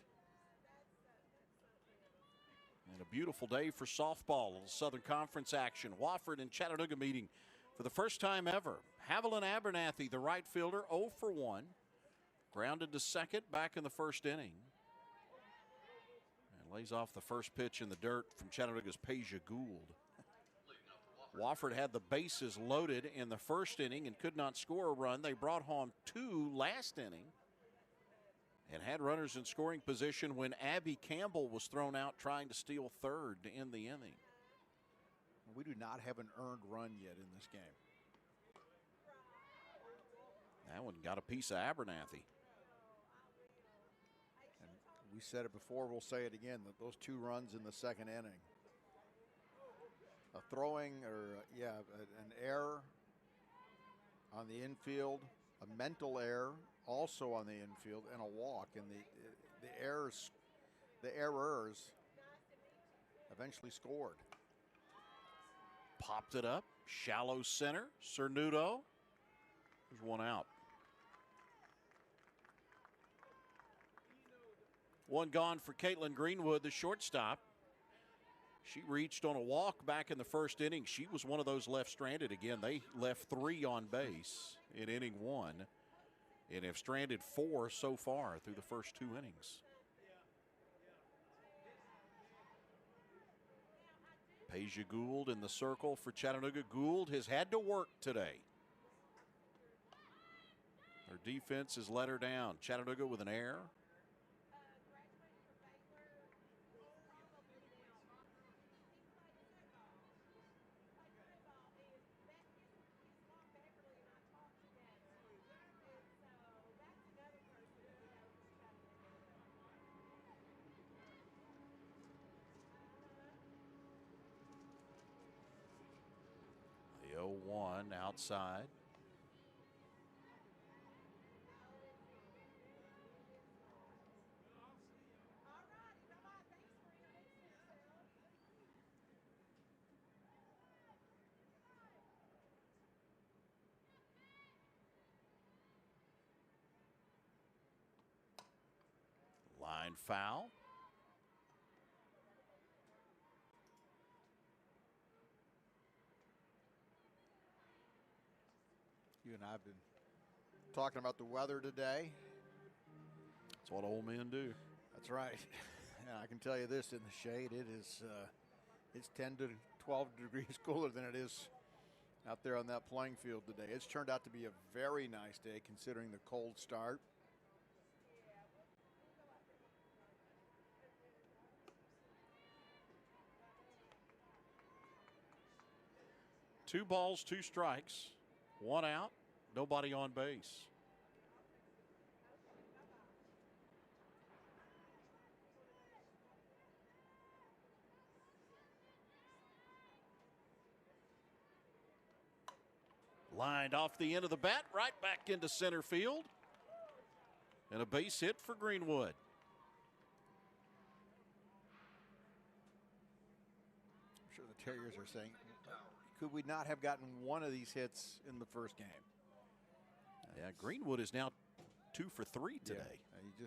And a beautiful day for softball, a little Southern Conference action. Wofford and Chattanooga meeting for the first time ever. Haviland Abernathy, the right fielder, 0 for 1. Grounded to second back in the first inning. And lays off the first pitch in the dirt from Chattanooga's Peja Gould. Wofford had the bases loaded in the first inning and could not score a run. They brought home 2 last inning and had runners in scoring position when Abby Campbell was thrown out trying to steal third to end the inning. We do not have an earned run yet in this game. That one got a piece of Abernathy. And we said it before, we'll say it again, that those 2 runs in the second inning. A throwing or, an error on the infield, a mental error also on the infield, and a walk. And the errors eventually scored. Popped it up, shallow center, Cernudo. There's one out. One gone for Caitlin Greenwood, the shortstop. She reached on a walk back in the first inning. She was one of those left stranded. Again, they left 3 on base in inning 1 and have stranded 4 so far through the first 2 innings. Peja Gould in the circle for Chattanooga. Gould has had to work today. Their defense has let her down. Chattanooga with an error. The 0-1 outside. line foul. You and I have been talking about the weather today. That's what old men do. That's right. And I can tell you this, in the shade, it's 10 to 12 degrees cooler than it is out there on that playing field today. It's turned out to be a very nice day considering the cold start. Two balls, two strikes, one out, nobody on base. Lined off the end of the bat, right back into center field. And a base hit for Greenwood. I'm sure the Terriers are saying, could we not have gotten one of these hits in the first game? Yeah, Greenwood is now 2 for 3 today. Yeah,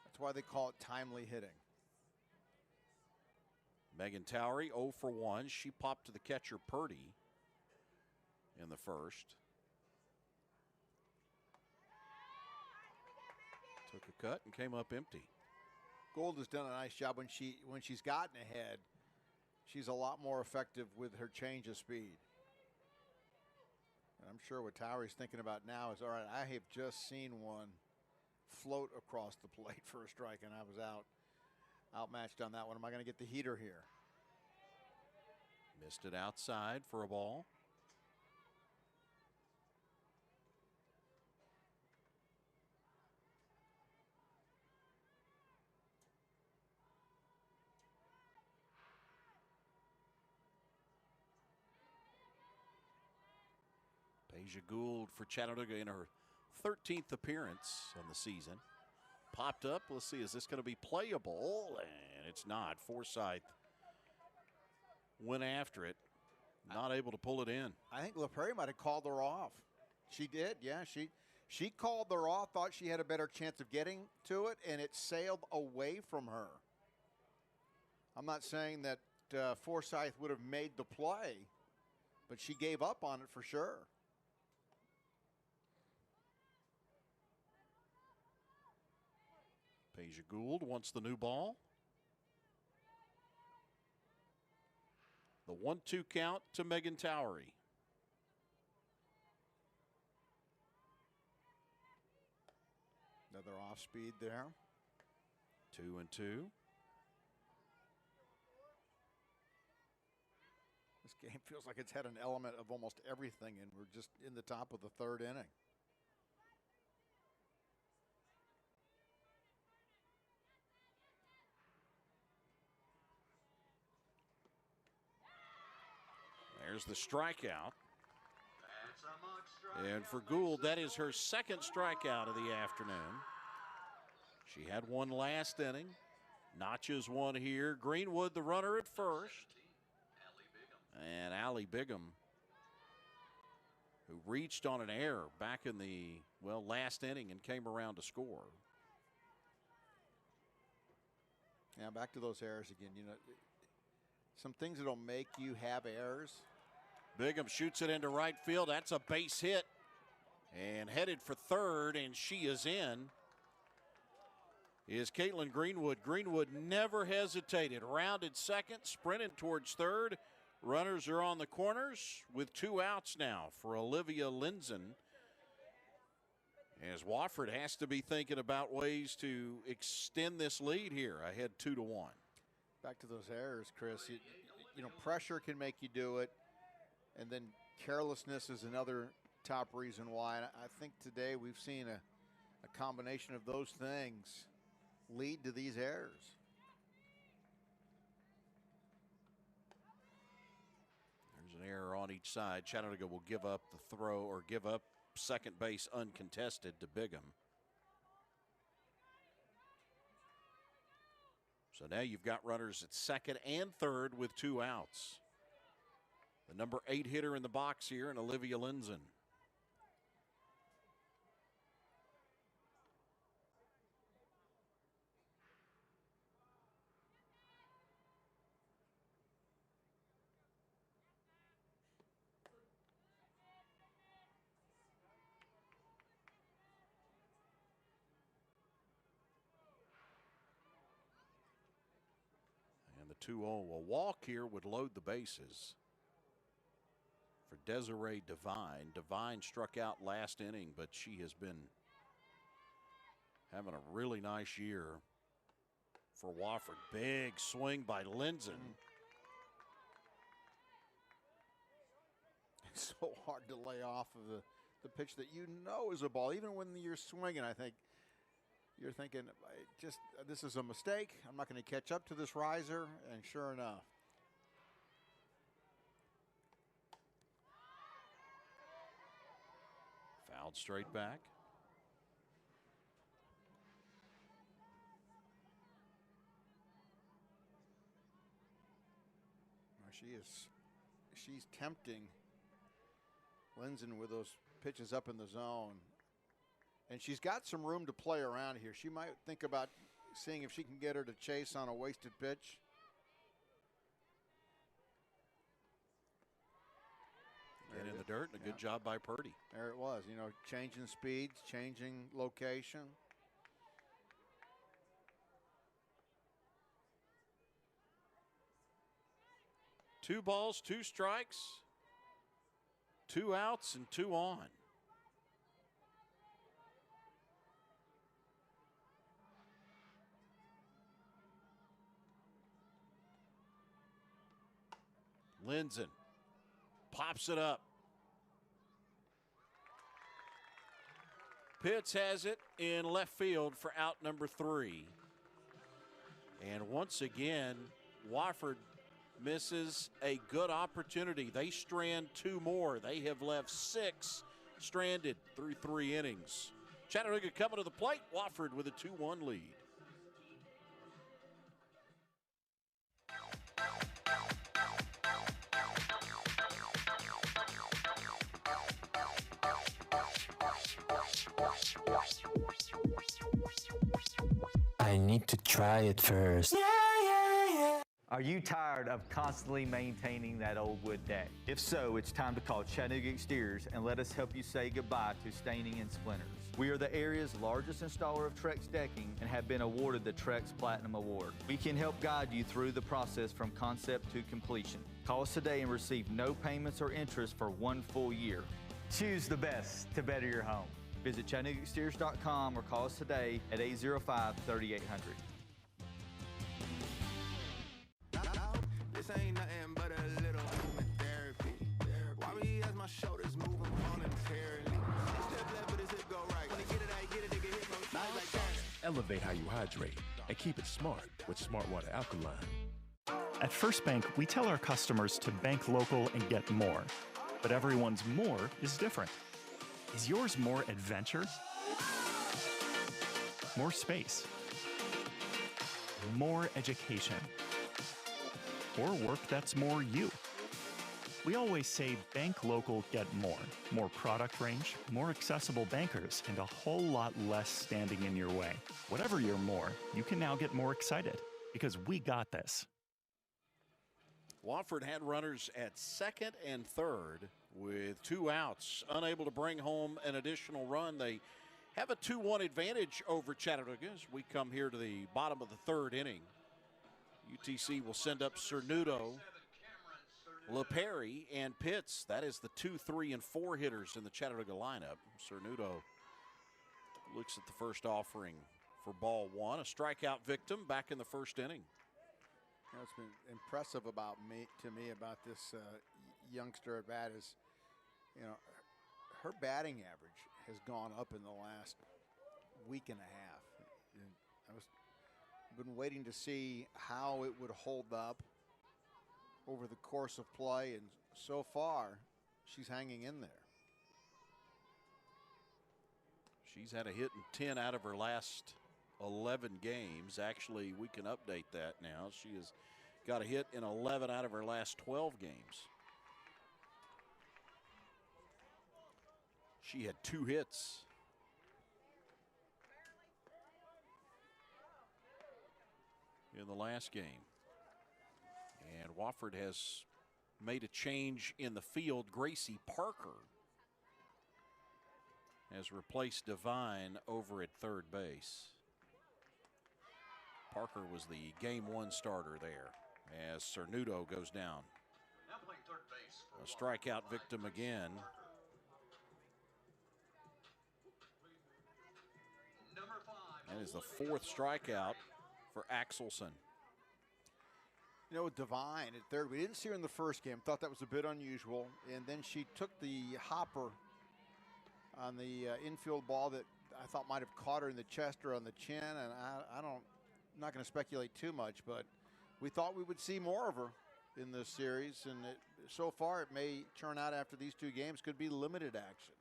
that's why they call it timely hitting. Megan Towery 0 for 1. She popped to the catcher Purdy in the first. Took a cut and came up empty. Gould has done a nice job when she's gotten ahead. She's a lot more effective with her change of speed. And I'm sure what Towery's thinking about now is, all right, I have just seen one float across the plate for a strike, and I was outmatched on that one. Am I going to get the heater here? Missed it outside for a ball. Peja Gould for Chattanooga in her 13th appearance on the season. Popped up. Let's see, is this going to be playable? And it's not. Forsythe went after it. Not able to pull it in. I think LaPrairie might have called her off. She did, yeah. She called her off, thought she had a better chance of getting to it, and it sailed away from her. I'm not saying that Forsythe would have made the play, but she gave up on it for sure. Peja Gould wants the new ball. The 1-2 count to Megan Towery. Another off speed there. 2-2. This game feels like it's had an element of almost everything, and we're just in the top of the third inning. There's the strikeout. And for Gould, that is her second strikeout of the afternoon. She had one last inning. Notches one here. Greenwood, the runner at first. And Allie Bigham, who reached on an error back in the, last inning and came around to score. Yeah, back to those errors again. You know, some things that'll make you have errors. Bigham shoots it into right field. That's a base hit. And headed for third, and she is in, is Caitlin Greenwood. Greenwood never hesitated. Rounded second, sprinted towards third. Runners are on the corners with 2 outs now for Olivia Linzen. As Wofford has to be thinking about ways to extend this lead here, ahead 2-1. Back to those errors, Chris. You know, pressure can make you do it. And then carelessness is another top reason why. And I think today we've seen a combination of those things lead to these errors. There's an error on each side. Chattanooga will give up the throw, or give up second base uncontested to Bigham. So now you've got runners at second and third with 2 outs. The number 8 hitter in the box here, and Olivia Linzen. 2-0. A walk here would load the bases for Desiree Devine. Devine struck out last inning, but she has been having a really nice year for Wofford. Big swing by Lindsay. It's so hard to lay off of the pitch that you know is a ball. Even when you're swinging, I think you're thinking, just this is a mistake. I'm not going to catch up to this riser, and sure enough. Fouled straight back. She's tempting Lindsay with those pitches up in the zone. And she's got some room to play around here. She might think about seeing if she can get her to chase on a wasted pitch. Get in the dirt, and a good job by Purdy. There it was, you know, changing speeds, changing location. Two balls, two strikes, 2 outs, and 2 on. Lindsay pops it up. Pitts has it in left field for out number 3. And once again, Wofford misses a good opportunity. They strand 2 more. They have left 6 stranded through 3 innings. Chattanooga coming to the plate. Wofford with a 2-1 lead. I need to try it first. Are you tired of constantly maintaining that old wood deck? If so, it's time to call Chattanooga Exteriors and let us help you say goodbye to staining and splinters. We are the area's largest installer of Trex decking and have been awarded the Trex Platinum Award. We can help guide you through the process from concept to completion. Call us today and receive no payments or interest for 1 full year. Choose the best to better your home. Visit ChattanoogaExteriors.com or call us today at 805-3800. This ain't nothing but a little movement therapy. Why me as my shoulders moving voluntarily? Step left, but his hip go right. When they get it, I get it, they get hit no tight like that. Elevate how you hydrate and keep it smart with Smart Water Alkaline. At First Bank, we tell our customers to bank local and get more. But everyone's more is different. Is yours more adventure? More space? More education? Or work that's more you? We always say bank local, get more. More product range, more accessible bankers, and a whole lot less standing in your way. Whatever your more, you can now get more excited because we got this. Wofford had runners at second and third with 2 outs, unable to bring home an additional run. They have a 2-1 advantage over Chattanooga as we come here to the bottom of the 3rd inning. UTC will send up Cernuto, LaPerry, and Pitts. That is the 2, 3, and 4 hitters in the Chattanooga lineup. Cernuto looks at the first offering for ball 1, a strikeout victim back in the 1st inning. You know, it's been impressive about this youngster at bat is, you know, her batting average has gone up in the last week and a half. And I've been waiting to see how it would hold up over the course of play, and so far, she's hanging in there. She's had a hit in 10 out of her last 11 games. Actually, we can update that now. She has got a hit in 11 out of her last 12 games. She had 2 hits. In the last game. And Wofford has made a change in the field. Gracie Parker has replaced Devine over at third base. Parker was the game 1 starter there. as Cernudo goes down. Now playing third base for A strikeout victim again. number 5. That is the 4th strikeout for Axelson. You know, Devine at third, we didn't see her in the first game. Thought that was a bit unusual. And then she took the hopper on the infield ball that I thought might have caught her in the chest or on the chin. And I'm not going to speculate too much, but we thought we would see more of her in this series. And so far, it may turn out after these 2 games could be limited action.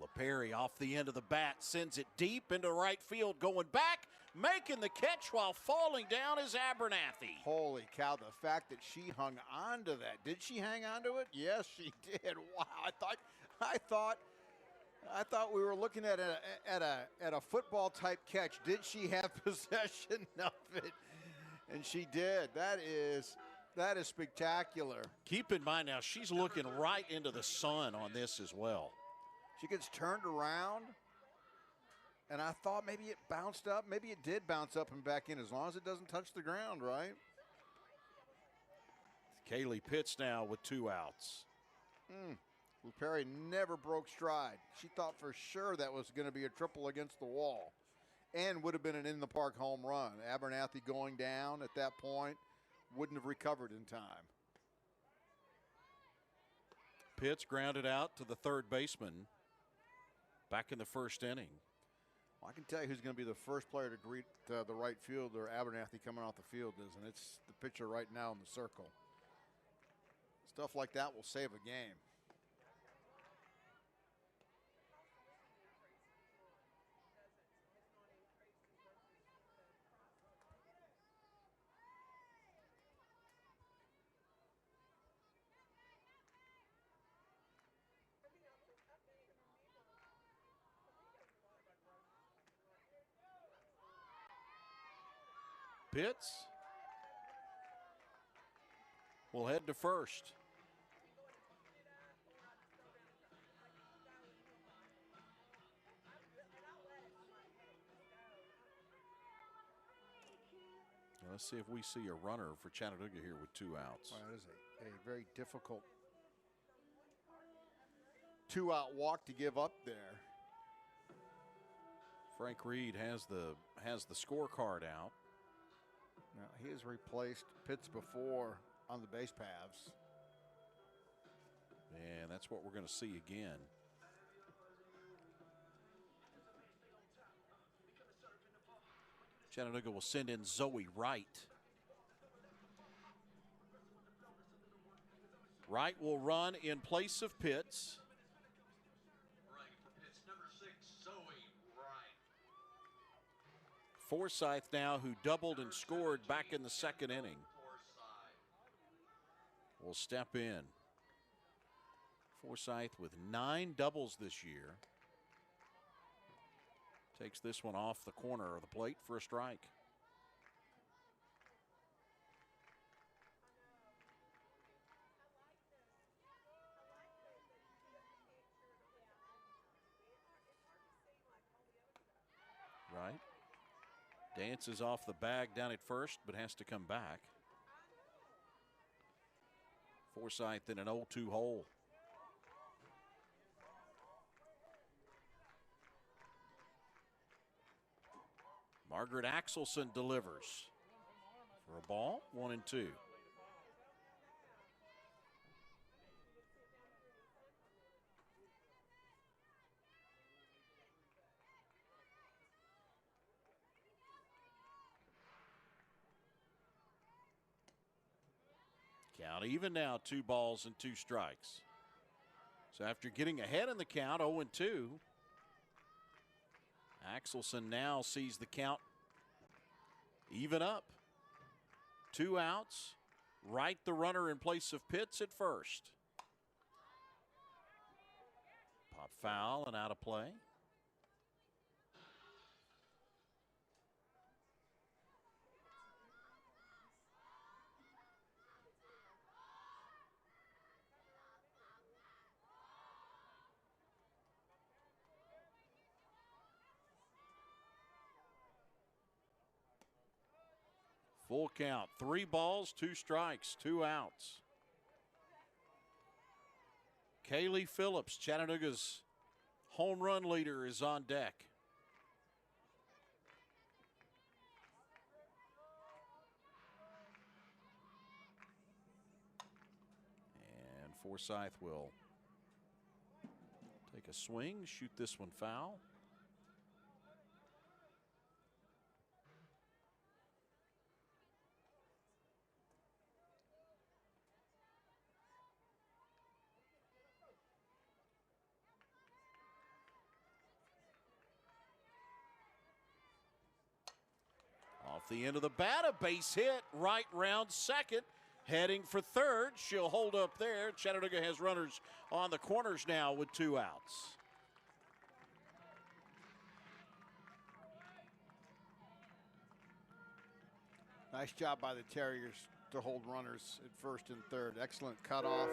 LaPerry off the end of the bat, sends it deep into right field, going back, making the catch while falling down is Abernathy. Holy cow, the fact that she hung on to that. Did she hang on to it? Yes, she did. Wow, I thought we were looking at a football type catch. Did she have possession of it? And she did. That is spectacular. Keep in mind now, she's looking right into the sun on this as well. She gets turned around, and I thought maybe it bounced up. Maybe it did bounce up and back in, as long as it doesn't touch the ground, right? Kaylee Pitts now with 2 outs. LaPerry never broke stride. She thought for sure that was going to be a triple against the wall and would have been an in-the-park home run. Abernathy going down at that point wouldn't have recovered in time. Pitts grounded out to the third baseman back in the first inning. Well, I can tell you who's going to be the first player to greet the right fielder, Abernathy, coming off the field is, and it's the pitcher right now in the circle. Stuff like that will save a game. Pitts will head to first. Let's see if we see a runner for Chattanooga here with 2 outs. Well, that is a very difficult 2-out walk to give up there. Frank Reed has the scorecard out. Now, he has replaced Pitts before on the base paths. And that's what we're going to see again. Chattanooga will send in Zoe Wright. Wright will run in place of Pitts. Number 6, Zoe Wright. Forsythe now, who doubled and scored back in the second inning, will step in. Forsythe with 9 doubles this year. Takes this one off the corner of the plate for a strike. Right. Dances off the bag down at first, but has to come back. Forsythe in an 0-2 hole. Margaret Axelson delivers for a ball, 1-2. Count even now, 2 balls and 2 strikes. So after getting ahead in the count, 0-2, Axelson now sees the count even up. 2 outs, Wright the runner in place of Pitts at first. Pop foul and out of play. Full count, 3 balls, 2 strikes, 2 outs. Kaylee Phillips, Chattanooga's home run leader, is on deck. And Forsyth will take a swing, shoot this one foul. Off the end of the bat, a base hit, right round second, heading for third. She'll hold up there. Chattanooga has runners on the corners now with 2 outs. Nice job by the Terriers to hold runners at first and third. Excellent cutoff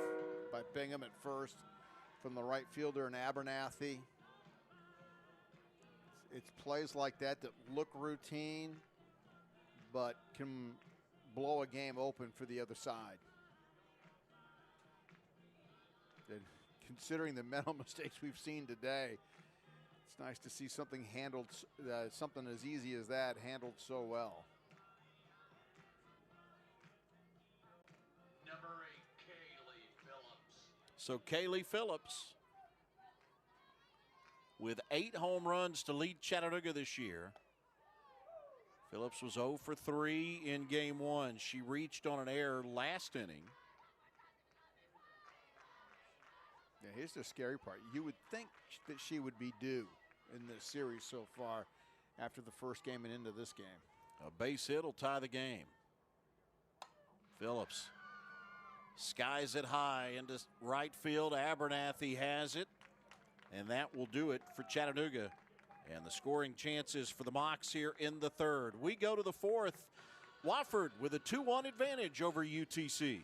by Bingham at first from the right fielder in Abernathy. It's plays like that look routine, but can blow a game open for the other side. And considering the mental mistakes we've seen today, it's nice to see something handled, something as easy as that handled so well. Number 8, Kaylee Phillips. So Kaylee Phillips with 8 home runs to lead Chattanooga this year. Phillips was 0 for 3 in game 1. She reached on an error last inning. Yeah, here's the scary part. You would think that she would be due in this series so far after the first game and into this game. A base hit will tie the game. Phillips skies it high into right field. Abernathy has it, and that will do it for Chattanooga. And the scoring chances for the Mocs here in the third. We go to the fourth. Wofford with a 2-1 advantage over UTC.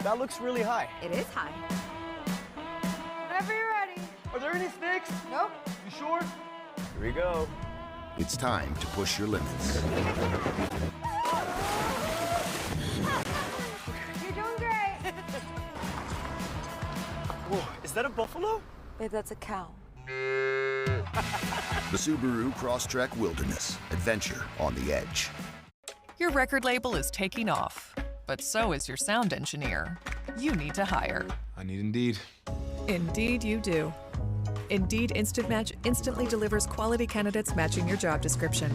That looks really high. It is high. Whenever you're ready. Are there any snakes? Nope. You sure? Here we go. It's time to push your limits. You're doing great. Whoa, is that a buffalo? Babe, that's a cow. The Subaru Crosstrek Wilderness. Adventure on the edge. Your record label is taking off, but so is your sound engineer. You need to hire. I need Indeed. Indeed you do. Indeed Instant Match instantly delivers quality candidates matching your job description.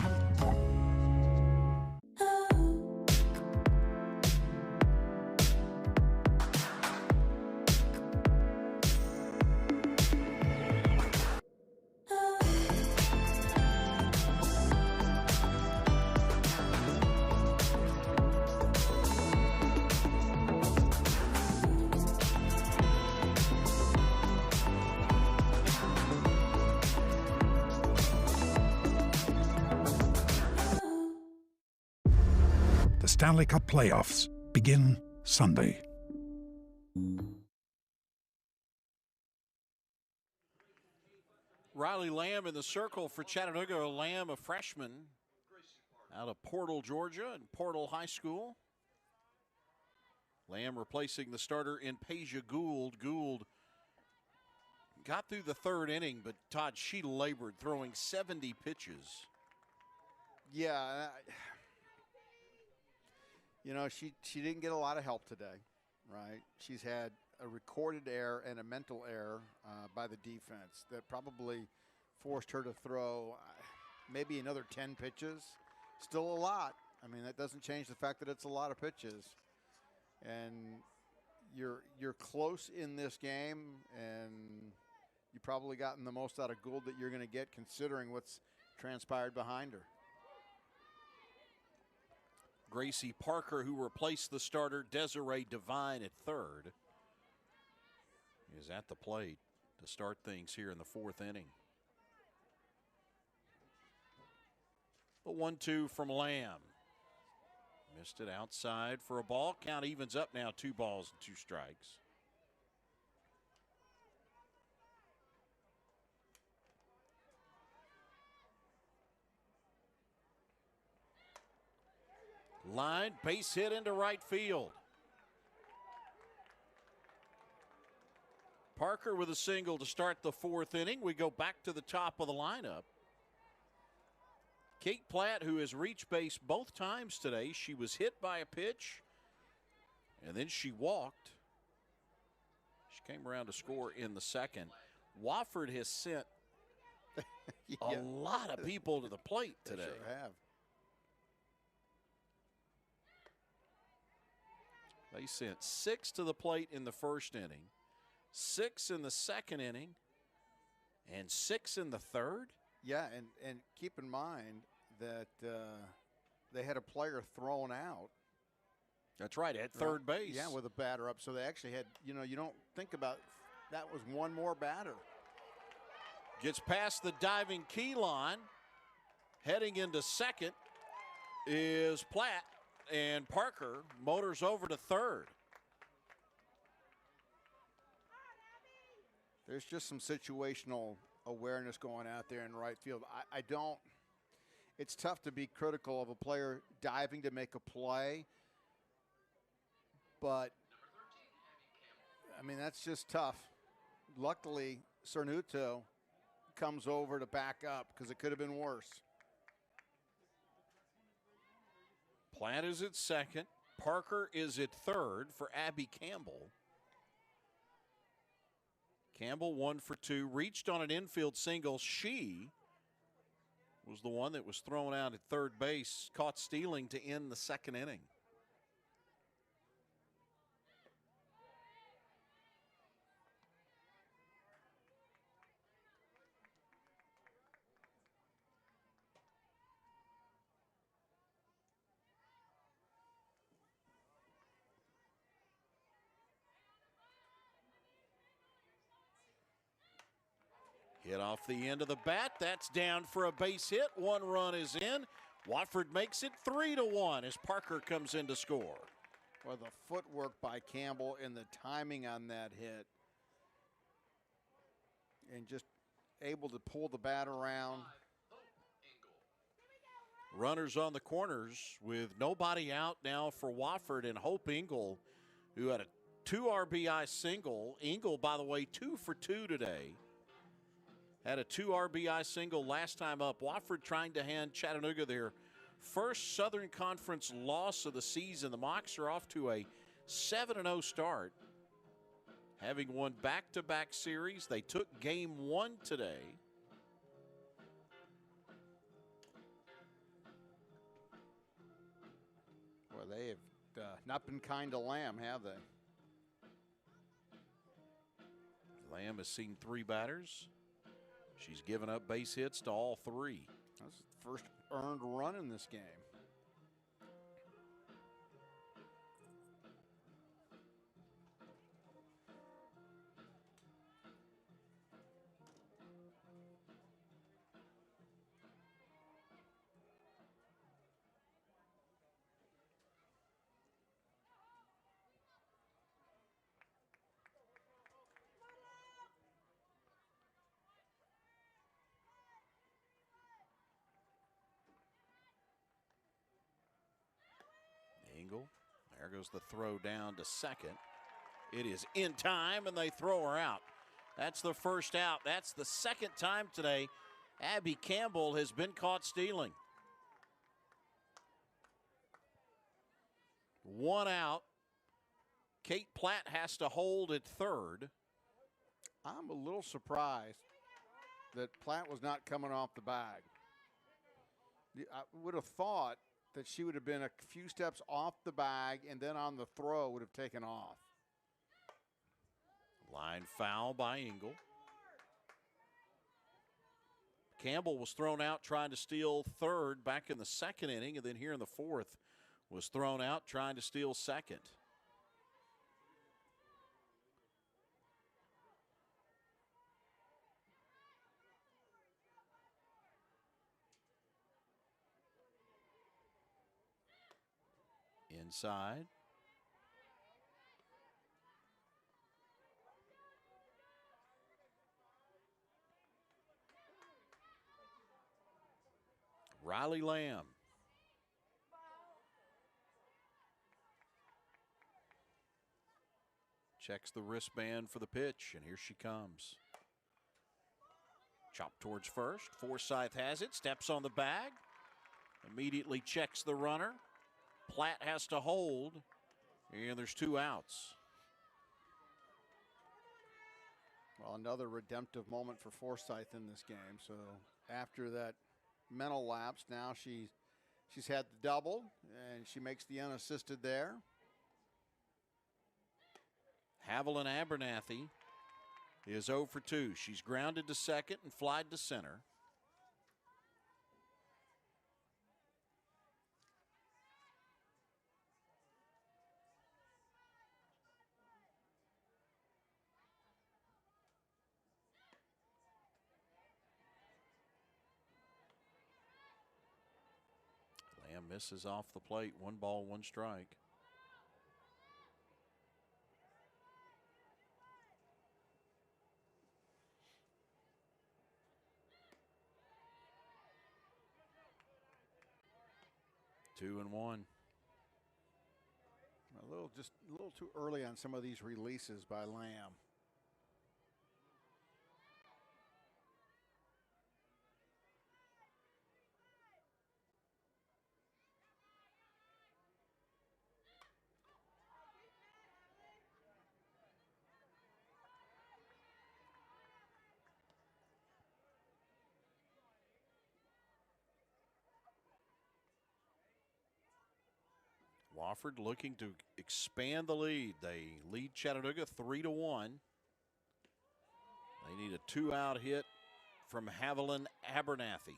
The Stanley Cup playoffs begin Sunday. Riley Lamb in the circle for Chattanooga. Lamb, a freshman out of Portal, Georgia, and Portal High School. Lamb replacing the starter in Peja Gould. Gould got through the third inning, but Todd, she labored, throwing 70 pitches. Yeah, you know, she didn't get a lot of help today, right? She's had a recorded error and a mental error by the defense that probably forced her to throw maybe another 10 pitches. Still a lot. I mean, that doesn't change the fact that it's a lot of pitches. And you're close in this game, and you probably gotten the most out of Gould that you're going to get considering what's transpired behind her. Gracie Parker, who replaced the starter Desiree Devine at third, is at the plate to start things here in the fourth inning. The 1-2 from Lamb. Missed it outside for a ball. Count evens up now, 2 balls and 2 strikes. Line, base hit into right field. Parker with a single to start the 4th inning. We go back to the top of the lineup. Kate Platt, who has reached base both times today, she was hit by a pitch, and then she walked. She came around to score in the 2nd. Wofford has sent a lot of people to the plate today. They sure have. They sent 6 to the plate in the 1st inning, 6 in the 2nd inning, and 6 in the 3rd. Yeah, and keep in mind that they had a player thrown out. That's right, at third base. Yeah, with a batter up. So they actually had, you don't think about that was one more batter. Gets past the diving key line. Heading into 2nd is Platt, and Parker motors over to 3rd. There's just some situational awareness going out there in right field. I don't, it's tough to be critical of a player diving to make a play, but I mean, that's just tough. Luckily, Cernuto comes over to back up because it could have been worse. Platt is at 2nd. Parker is at 3rd for Abby Campbell. Campbell 1 for 2, reached on an infield single. She was the one that was thrown out at 3rd base, caught stealing to end the 2nd inning. Hit off the end of the bat. That's down for a base hit. 1 run is in. Wofford makes it 3-1 as Parker comes in to score. Well, the footwork by Campbell and the timing on that hit, and just able to pull the bat around. Runners on the corners with nobody out now for Wofford, and Hope Engel, who had a 2 RBI single. Engel, by the way, 2 for 2 today. Had a 2 RBI single last time up. Wofford trying to hand Chattanooga their first Southern Conference loss of the season. The Mocs are off to a 7-0 start, having won back-to-back series. They took game 1 today. Well, they have not been kind to Lamb, have they? Lamb has seen 3 batters. She's given up base hits to all 3. That's the first earned run in this game. Engel, there goes the throw down to 2nd. It is in time, and they throw her out. That's the first out. That's the 2nd time today Abby Campbell has been caught stealing. 1 out. Kate Platt has to hold at 3rd. I'm a little surprised that Platt was not coming off the bag. I would have thought that she would have been a few steps off the bag and then on the throw would have taken off. Line foul by Engel. Campbell was thrown out trying to steal 3rd back in the 2nd inning, and then here in the 4th was thrown out trying to steal 2nd. Inside. Riley Lamb. Checks the wristband for the pitch, and here she comes. Chop towards first. Forsythe has it, steps on the bag. Immediately checks the runner. Platt has to hold, and there's 2 outs. Well, another redemptive moment for Forsythe in this game. So after that mental lapse, now she's had the double, and she makes the unassisted there. Haviland Abernathy is 0 for 2. She's grounded to second and flied to center. Lamb misses off the plate. 1 ball, 1 strike. Two and one. Just a little too early on some of these releases by Lamb. Wofford looking to expand the lead. They lead Chattanooga 3-1. They need a 2-out hit from Haviland Abernathy.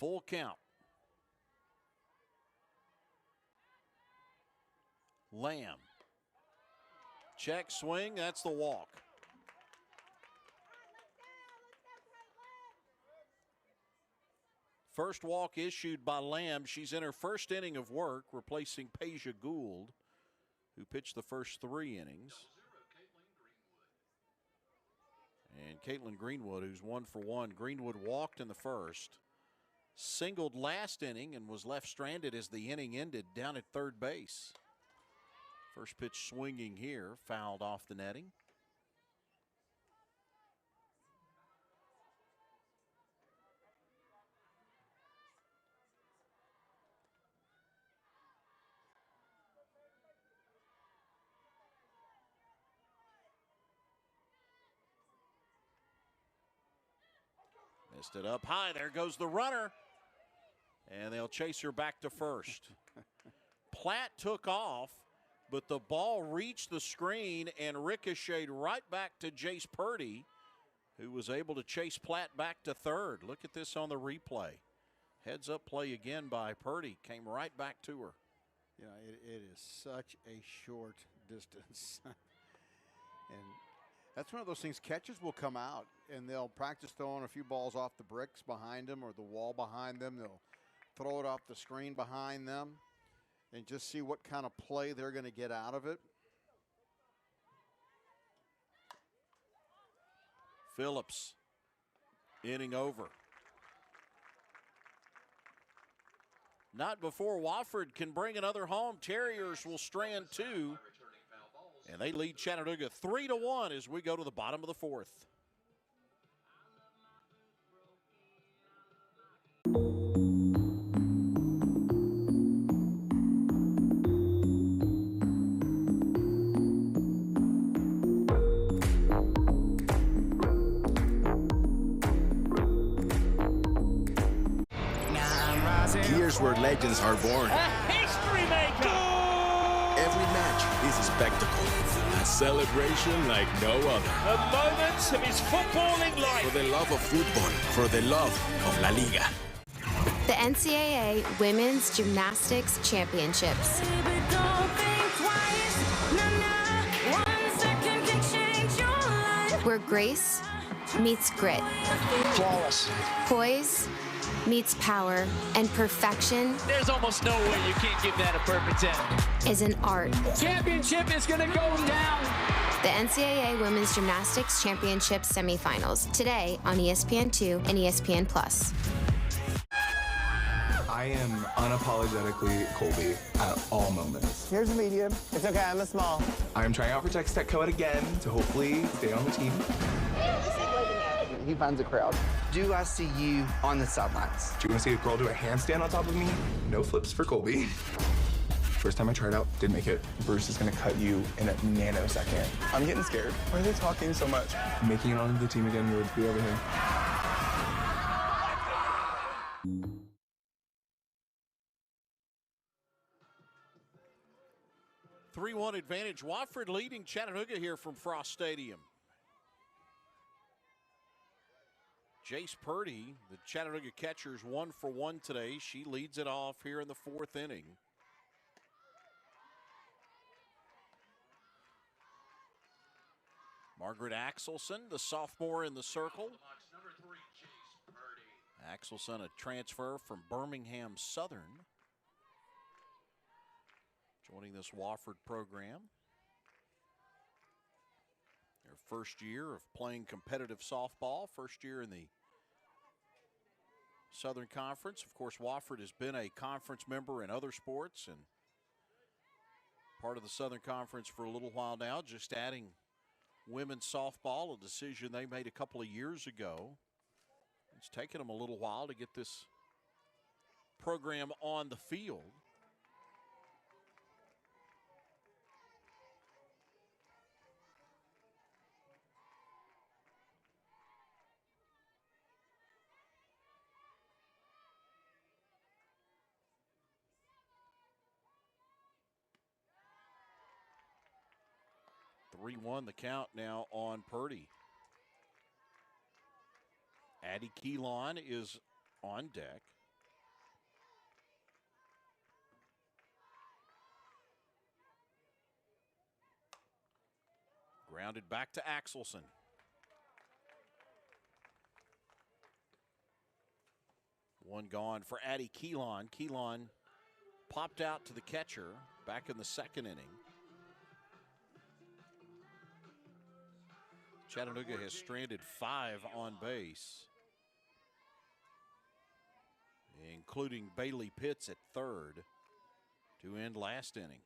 Full count. Lamb. Check swing, that's the walk. First walk issued by Lamb. She's in her first inning of work, replacing Peja Gould, who pitched the first 3 innings. And Caitlin Greenwood, who's 1 for 1. Greenwood walked in the first, singled last inning, and was left stranded as the inning ended down at third base. First pitch swinging here, fouled off the netting. Missed it up high. There goes the runner. And they'll chase her back to first. Platt took off, but the ball reached the screen and ricocheted right back to Jace Purdy, who was able to chase Platt back to third. Look at this on the replay. Heads up play again by Purdy. Came right back to her. You know, it is such a short distance. And that's one of those things. Catchers will come out and they'll practice throwing a few balls off the bricks behind them or the wall behind them. They'll throw it off the screen behind them and just see what kind of play they're going to get out of it. Phillips, inning over. Not before Wofford can bring another home. Terriers will strand 2. And they lead Chattanooga 3-1 as we go to the bottom of the 4th. Here's where legends are born. A history maker! Every match is a spectacle. A celebration like no other. The moments of his footballing life. For the love of football, for the love of La Liga. The NCAA Women's Gymnastics Championships. Where grace, meets grit. Flawless. Poise meets power. And perfection. There's almost no way you can't give that a perfect 10. Is an art. Championship is going to go down. The NCAA Women's Gymnastics Championship semifinals today on ESPN2 and ESPN+. I am unapologetically Colby at all moments. Here's a medium. It's okay, I'm a small. I'm trying out for Texas Tech Co-Ed again to hopefully stay on the team. He finds a crowd. Do I see you on the sidelines? Do you want to see a girl do a handstand on top of me? No flips for Colby. First time I tried out, didn't make it. Bruce is gonna cut you in a nanosecond. I'm getting scared. Why are they talking so much? Making it onto the team again would be over here. 3-1 advantage. Wofford leading Chattanooga here from Frost Stadium. Jace Purdy, the Chattanooga catcher's 1 for 1 today. She leads it off here in the 4th inning. Margaret Axelson, the sophomore in the circle. Axelson, a transfer from Birmingham Southern, joining this Wofford program. Their first year of playing competitive softball, first year in the Southern Conference. Of course, Wofford has been a conference member in other sports and part of the Southern Conference for a little while now, just adding women's softball, a decision they made a couple of years ago. It's taken them a little while to get this program on the field. Three-1 the count now on Purdy. Addie Keelan is on deck. Grounded back to Axelson. One gone for Addie Keelan. Keelan popped out to the catcher back in the 2nd inning. Chattanooga has stranded 5 on base, including Bailey Pitts at 3rd to end last inning.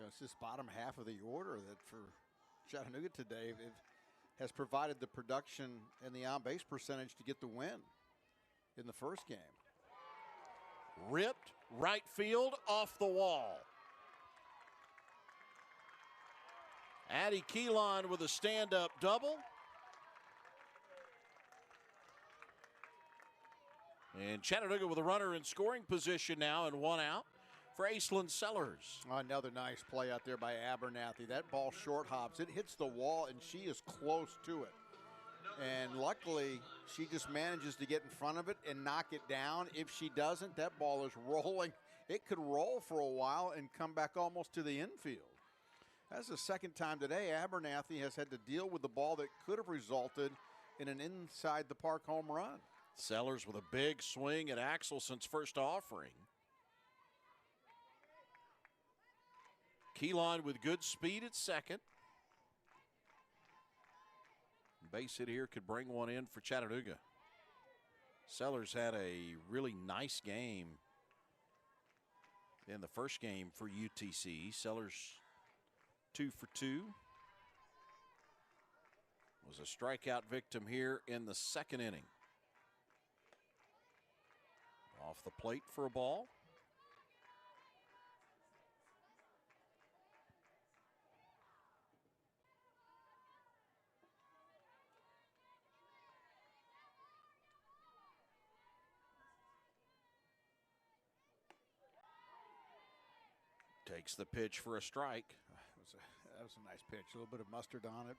It's this bottom half of the order that for Chattanooga today it has provided the production and the on-base percentage to get the win in the first game. Ripped right field off the wall. Addie Keelan with a stand-up double. And Chattanooga with a runner in scoring position now and 1 out for Aislinn Sellers. Another nice play out there by Abernathy. That ball short hops. It hits the wall, and she is close to it. And luckily, she just manages to get in front of it and knock it down. If she doesn't, that ball is rolling. It could roll for a while and come back almost to the infield. That's the second time today Abernathy has had to deal with the ball that could have resulted in an inside-the-park home run. Sellers with a big swing at Axelson's first offering. Keelan with good speed at second. Base hit here could bring one in for Chattanooga. Sellers had a really nice game in the first game for UTC. Sellers 2 for 2. Was a strikeout victim here in the 2nd inning. Off the plate for a ball. Takes the pitch for a strike. That was a nice pitch. A little bit of mustard on it.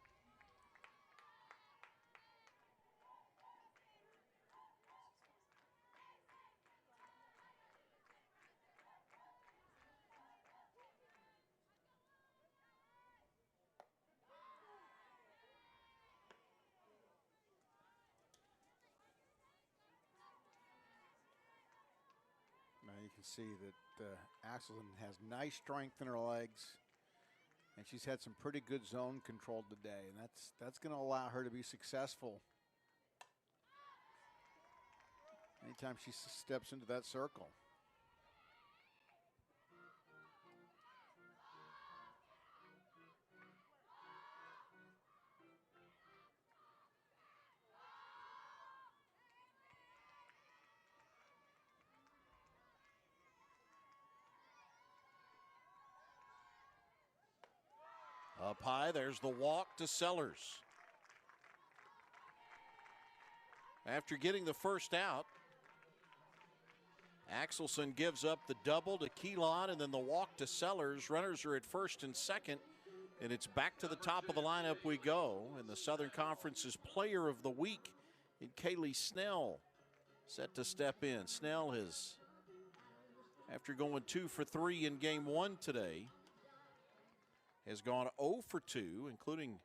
can see that Axelson has nice strength in her legs, and she's had some pretty good zone control today, and that's going to allow her to be successful anytime she steps into that circle. Up high, there's the walk to Sellers. After getting the first out, Axelson gives up the double to Keelan and then the walk to Sellers. Runners are at first and second, and it's back to the top of the lineup we go. And the Southern Conference's Player of the Week in Kaylee Snell set to step in. Snell has, after going 2 for 3 in game 1 today, has gone 0 for 2, including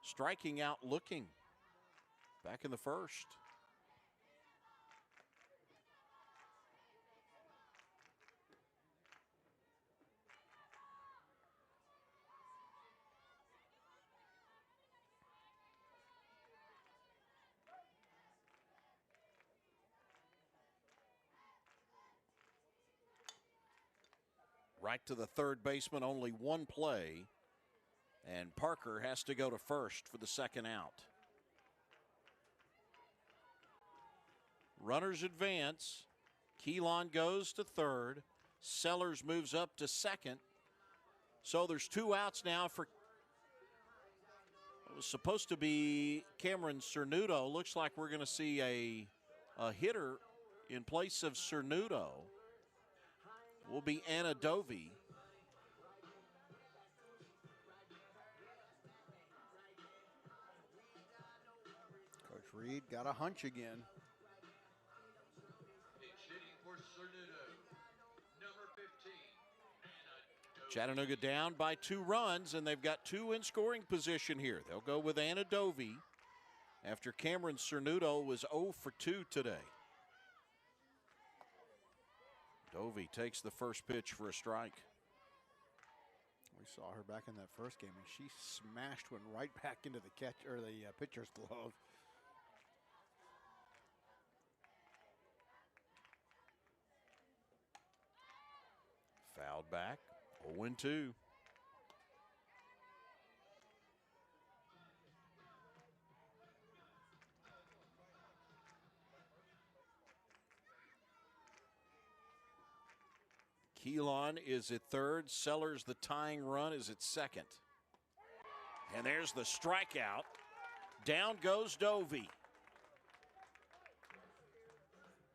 striking out looking back in the first. Right to the third baseman, only one play, and Parker has to go to first for the second out. Runners advance. Keelan goes to third. Sellers moves up to second. So there's 2 outs now for what was supposed to be Cameron Cernuto. Looks like we're going to see a hitter in place of Cernuto. Will be Anna Dovey. Coach Reed got a hunch again. Chattanooga down by 2 runs, and they've got 2 in scoring position here. They'll go with Anna Dovey after Cameron Cernuto was 0 for 2 today. Dovey takes the first pitch for a strike. We saw her back in that first game, and she smashed one right back into the pitcher's glove. Fouled back, 0-2. Keelan is at third. Sellers, the tying run, is at second. And there's the strikeout. Down goes Dovey.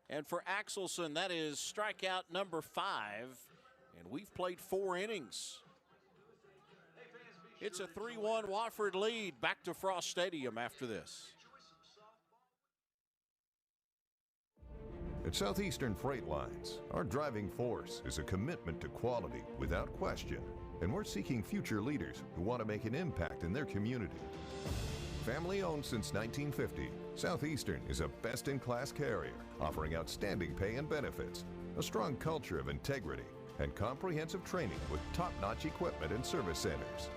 And for Axelson, that is strikeout number 5. And we've played 4 innings. It's a 3-1 Wofford lead. Back to Frost Stadium after this. At Southeastern Freight Lines, our driving force is a commitment to quality without question, and we're seeking future leaders who want to make an impact in their community. Family owned since 1950, Southeastern is a best-in-class carrier offering outstanding pay and benefits, a strong culture of integrity, and comprehensive training with top-notch equipment and service centers.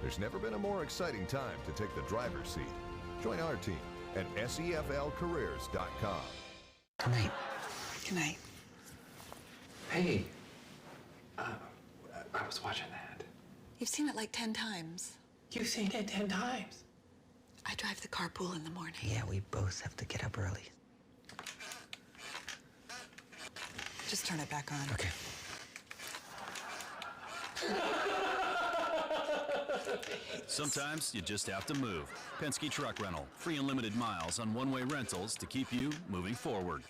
There's never been a more exciting time to take the driver's seat. Join our team at SEFLcareers.com. Good night. Good night. Hey, I was watching that. You've seen it like 10 times. You've seen it 10 times. I drive the carpool in the morning. Yeah, we both have to get up early. Just turn it back on. Okay. Sometimes you just have to move. Penske Truck Rental. Free unlimited miles on one-way rentals to keep you moving forward.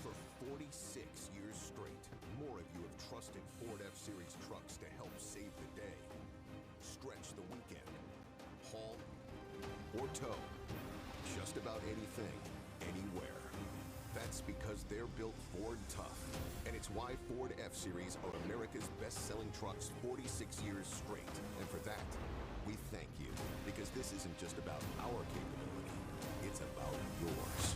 For 46 years straight, more of you have trusted Ford F-Series trucks to help save the day. Stretch the weekend. Haul or tow. Just about anything, anywhere. That's because they're built Ford tough. And it's why Ford F-Series are America's best-selling trucks 46 years straight. And for that, we thank you. Because this isn't just about our capability, it's about yours.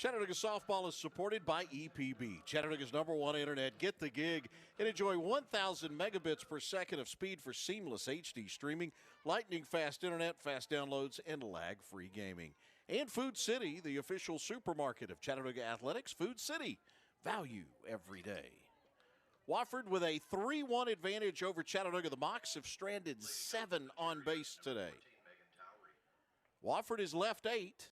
Chattanooga softball is supported by EPB, Chattanooga's #1 internet. Get the gig and enjoy 1,000 megabits per second of speed for seamless HD streaming, lightning fast internet, fast downloads, and lag-free gaming. And Food City, the official supermarket of Chattanooga Athletics. Food City, value every day. Wofford with a 3-1 advantage over Chattanooga. The Mocs have stranded 7 on base today. Wofford is left 8.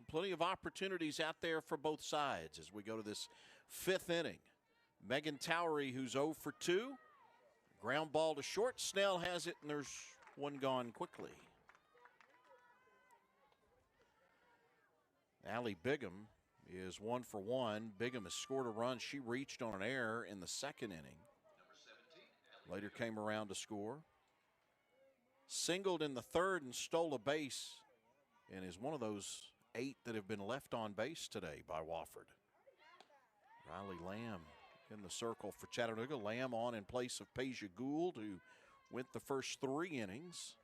Plenty of opportunities out there for both sides as we go to this 5th inning. Megan Towery, who's 0 for 2. Ground ball to short. Snell has it, and there's one gone quickly. Allie Bigham is 1 for 1. Bigham has scored a run. She reached on an error in the 2nd inning. Later came around to score. Singled in the 3rd and stole a base, and is one of those 8 that have been left on base today by Wofford. Riley Lamb in the circle for Chattanooga. Lamb on in place of Peja Gould, who went the first 3 innings.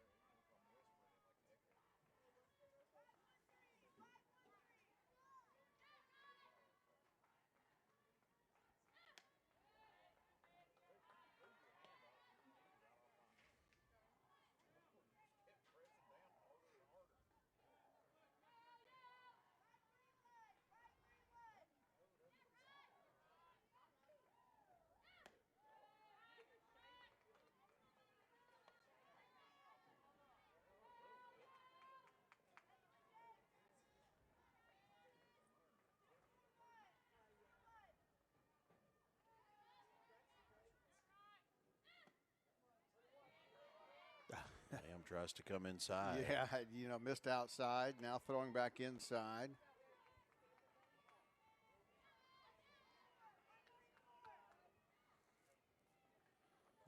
Lamb tries to come inside. Yeah, missed outside. Now throwing back inside.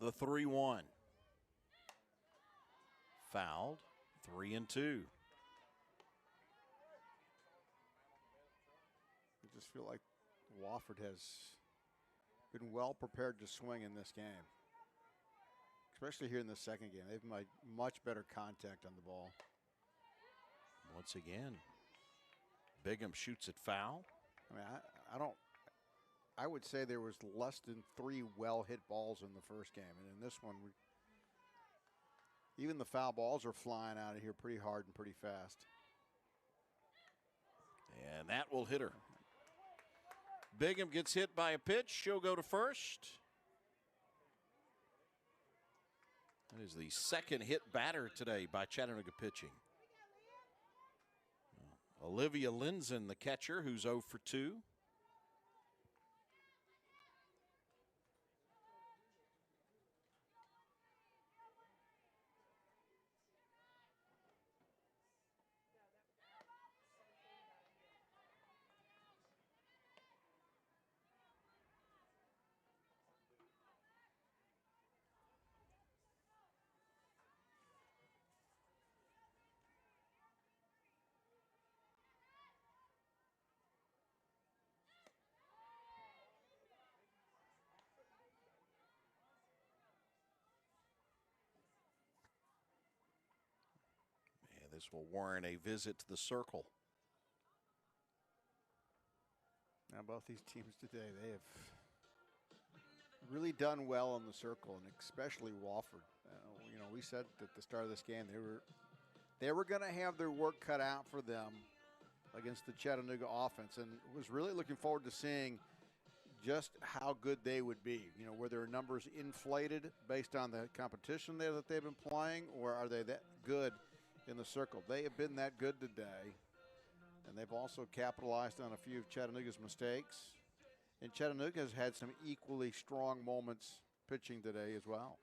The 3-1. Fouled. 3-2. I just feel like Wofford has been well prepared to swing in this game. Especially here in the 2nd game. They've made much better contact on the ball. Once again, Bigham shoots it foul. I mean, I would say there was less than 3 well-hit balls in the first game. And in this one, even the foul balls are flying out of here pretty hard and pretty fast. And that will hit her. Bigham gets hit by a pitch. She'll go to first. That is the 2nd hit batter today by Chattanooga pitching. Olivia Linzen, the catcher, who's 0 for 2. This will warrant a visit to the circle. Now, both these teams today, they have really done well in the circle, and especially Wofford. We said at the start of this game they were going to have their work cut out for them against the Chattanooga offense, and was really looking forward to seeing just how good they would be. Were their numbers inflated based on the competition there that they've been playing, or are they that good in the circle? They have been that good today, and they've also capitalized on a few of Chattanooga's mistakes. And Chattanooga has had some equally strong moments pitching today as well.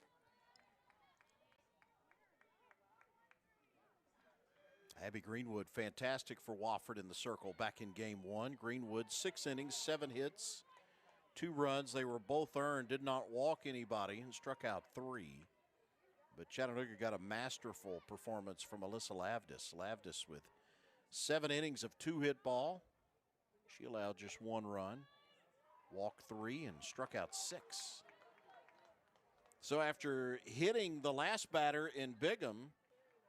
Abby Greenwood, fantastic for Wofford in the circle back in game 1. Greenwood, 6 innings, 7 hits, 2 runs. They were both earned, did not walk anybody, and struck out 3. But Chattanooga got a masterful performance from Alyssa Lavdis. Lavdis with 7 innings of 2-hit ball. She allowed just 1 run, walked 3, and struck out 6. So after hitting the last batter in Bigham,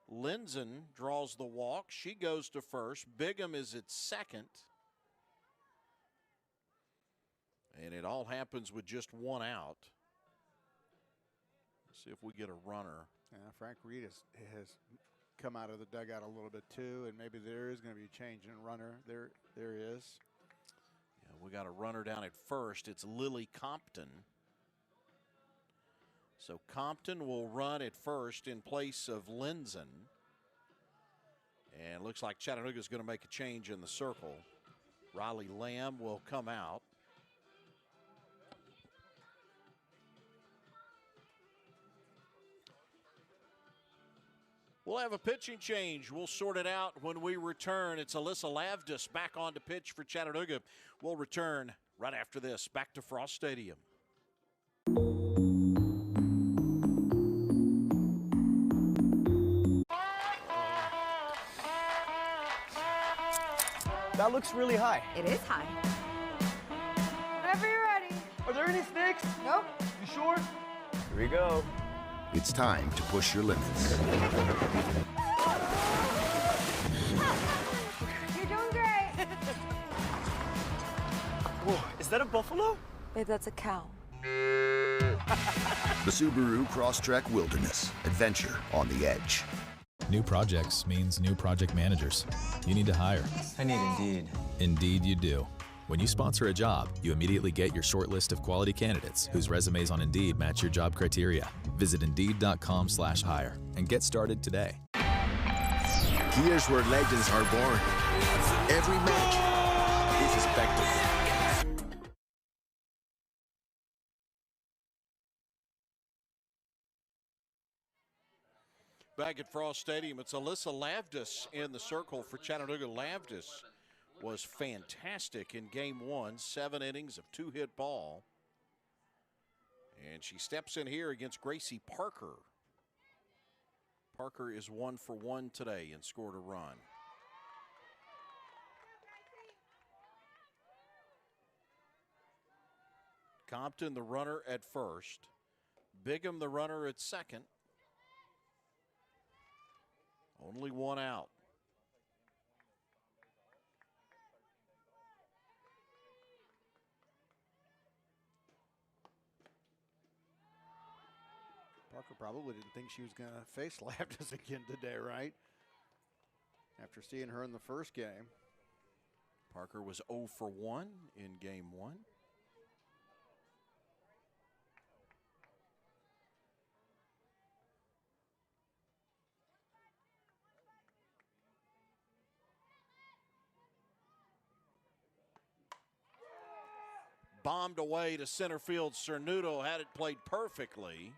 Linzen draws the walk. She goes to first. Bigham is at second. And it all happens with just one out. Let's see if we get a runner. Yeah, Frank Reed has come out of the dugout a little bit too, and maybe there is going to be a change in runner. There is. Yeah, we got a runner down at first. It's Lily Compton. So Compton will run at first in place of Linson. And looks like Chattanooga is going to make a change in the circle. Riley Lamb will come out. We'll have a pitching change. We'll sort it out when we return. It's Alyssa Lavdis back on to pitch for Chattanooga. We'll return right after this. Back to Frost Stadium. That looks really high. It is high. Whenever you're ready. Are there any snakes? Nope. You sure? Here we go. It's time to push your limits. You're doing great. Whoa, is that a buffalo? Babe, that's a cow. The Subaru Crosstrek Wilderness. Adventure on the edge. New projects means new project managers. You need to hire. I need Indeed. Indeed you do. When you sponsor a job, you immediately get your short list of quality candidates whose resumes on Indeed match your job criteria. Visit Indeed.com/hire and get started today. Here's where legends are born. Every match is a spectacle. Back at Frost Stadium, it's Alyssa Lavdis in the circle for Chattanooga. Lavdis was fantastic in game one, 7 innings of 2-hit ball. And she steps in here against Gracie Parker. Parker is 1 for 1 today and scored a run. Compton, the runner at first. Bigham, the runner at second. Only one out. Parker probably didn't think she was going to face Lavdis again today, right? After seeing her in the first game. Parker was 0 for 1 in game one. Bombed away to center field. Cernuto had it played perfectly.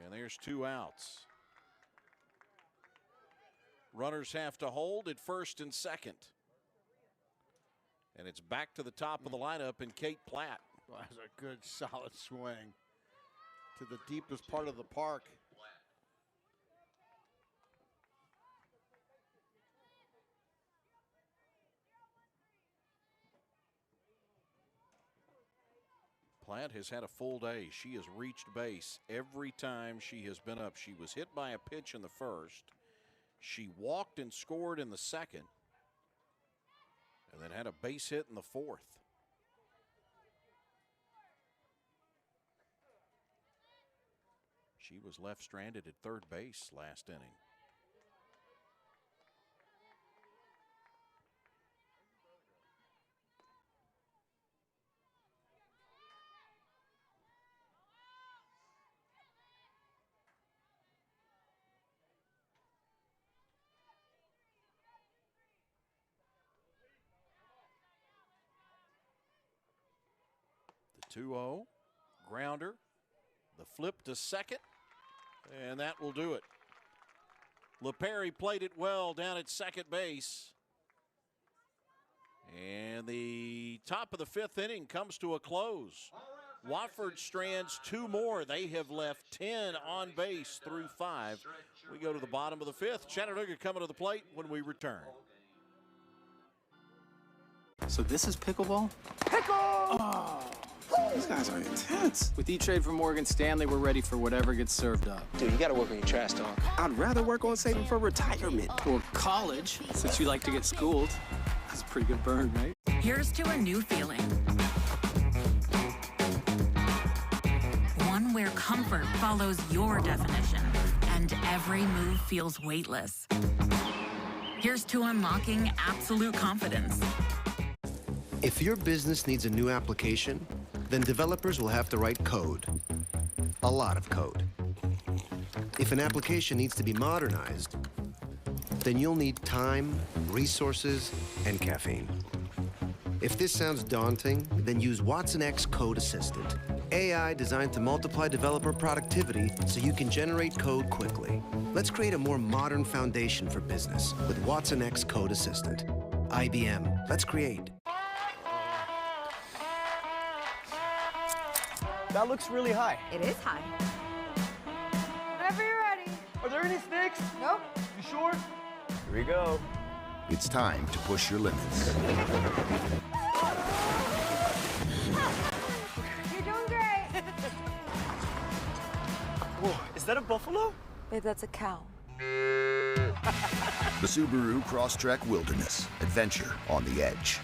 And there's 2 outs. Runners have to hold at first and second. And it's back to the top of the lineup and Kate Platt. Well, that's a good solid swing to the deepest part of the park. Platt has had a full day. She has reached base every time she has been up. She was hit by a pitch in the first. She walked and scored in the second. And then had a base hit in the fourth. She was left stranded at third base last inning. The 2-0 grounder, the flip to second, and that will do it. LePerry played it well down at second base. And the top of the 5th inning comes to a close. Wofford strands 2 more. They have left 10 on base through 5. We go to the bottom of the 5th. Chattanooga coming to the plate when we return. So this is pickleball? Pickle! Oh, these guys are intense. With E-Trade from Morgan Stanley, we're ready for whatever gets served up. Dude, you gotta work on your trash talk. I'd rather work on saving for retirement or college, since you like to get schooled. That's a pretty good burn, right? Here's to a new feeling. One where comfort follows your definition and every move feels weightless. Here's to unlocking absolute confidence. If your business needs a new application, then developers will have to write code. A lot of code. If an application needs to be modernized, then you'll need time, resources, and caffeine. If this sounds daunting, then use Watson X Code Assistant. AI designed to multiply developer productivity so you can generate code quickly. Let's create a more modern foundation for business with Watson X Code Assistant. IBM, let's create. That looks really high. It is high. Whenever you're ready. Are there any snakes? Nope. You sure? Here we go. It's time to push your limits. You're doing great. Whoa, is that a buffalo? Babe, that's a cow. The Subaru Crosstrek Wilderness. Adventure on the edge.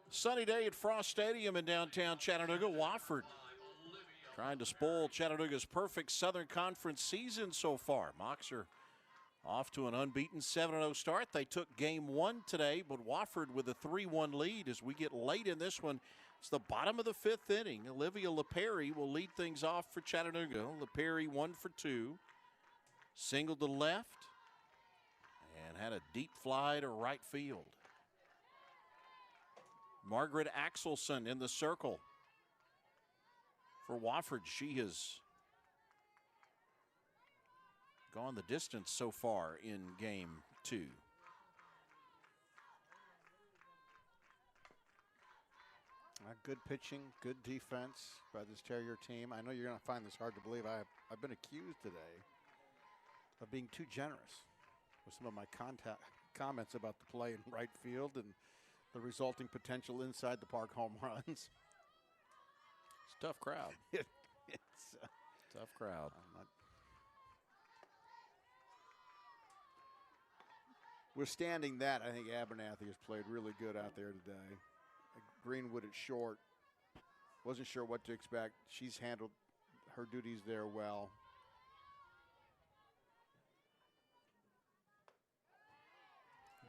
Sunny day at Frost Stadium in downtown Chattanooga. Wofford trying to spoil Chattanooga's perfect Southern Conference season so far. Mocs are off to an unbeaten 7-0 start. They took game one today, but Wofford with a 3-1 lead as we get late in this one. It's the bottom of the fifth inning. Olivia LaPerry will lead things off for Chattanooga. LaPerry 1 for 2. Singled to left and had a deep fly to right field. Margaret Axelson in the circle for Wofford. She has gone the distance so far in game two. Good pitching, good defense by this Terrier team. I know you're going to find this hard to believe. I've been accused today of being too generous with some of my comments about the play in right field and the resulting potential inside the park home runs. It's a tough crowd. It's tough crowd. Withstanding that, I think Abernathy has played really good out there today. Greenwood at short. Wasn't sure what to expect. She's handled her duties there well.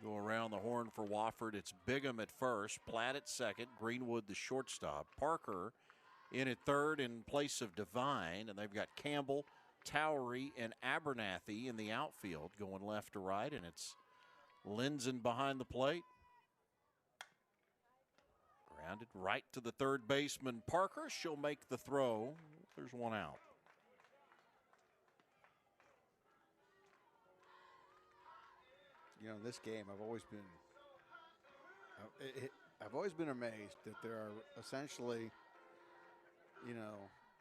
Go around the horn for Wofford. It's Bigham at first, Platt at second, Greenwood the shortstop, Parker in at third in place of Devine, and they've got Campbell, Towery, and Abernathy in the outfield going left to right, and it's Linzen behind the plate. Grounded right to the third baseman, Parker. She'll make the throw. There's one out. You know, in this game, I've always been amazed that there are essentially,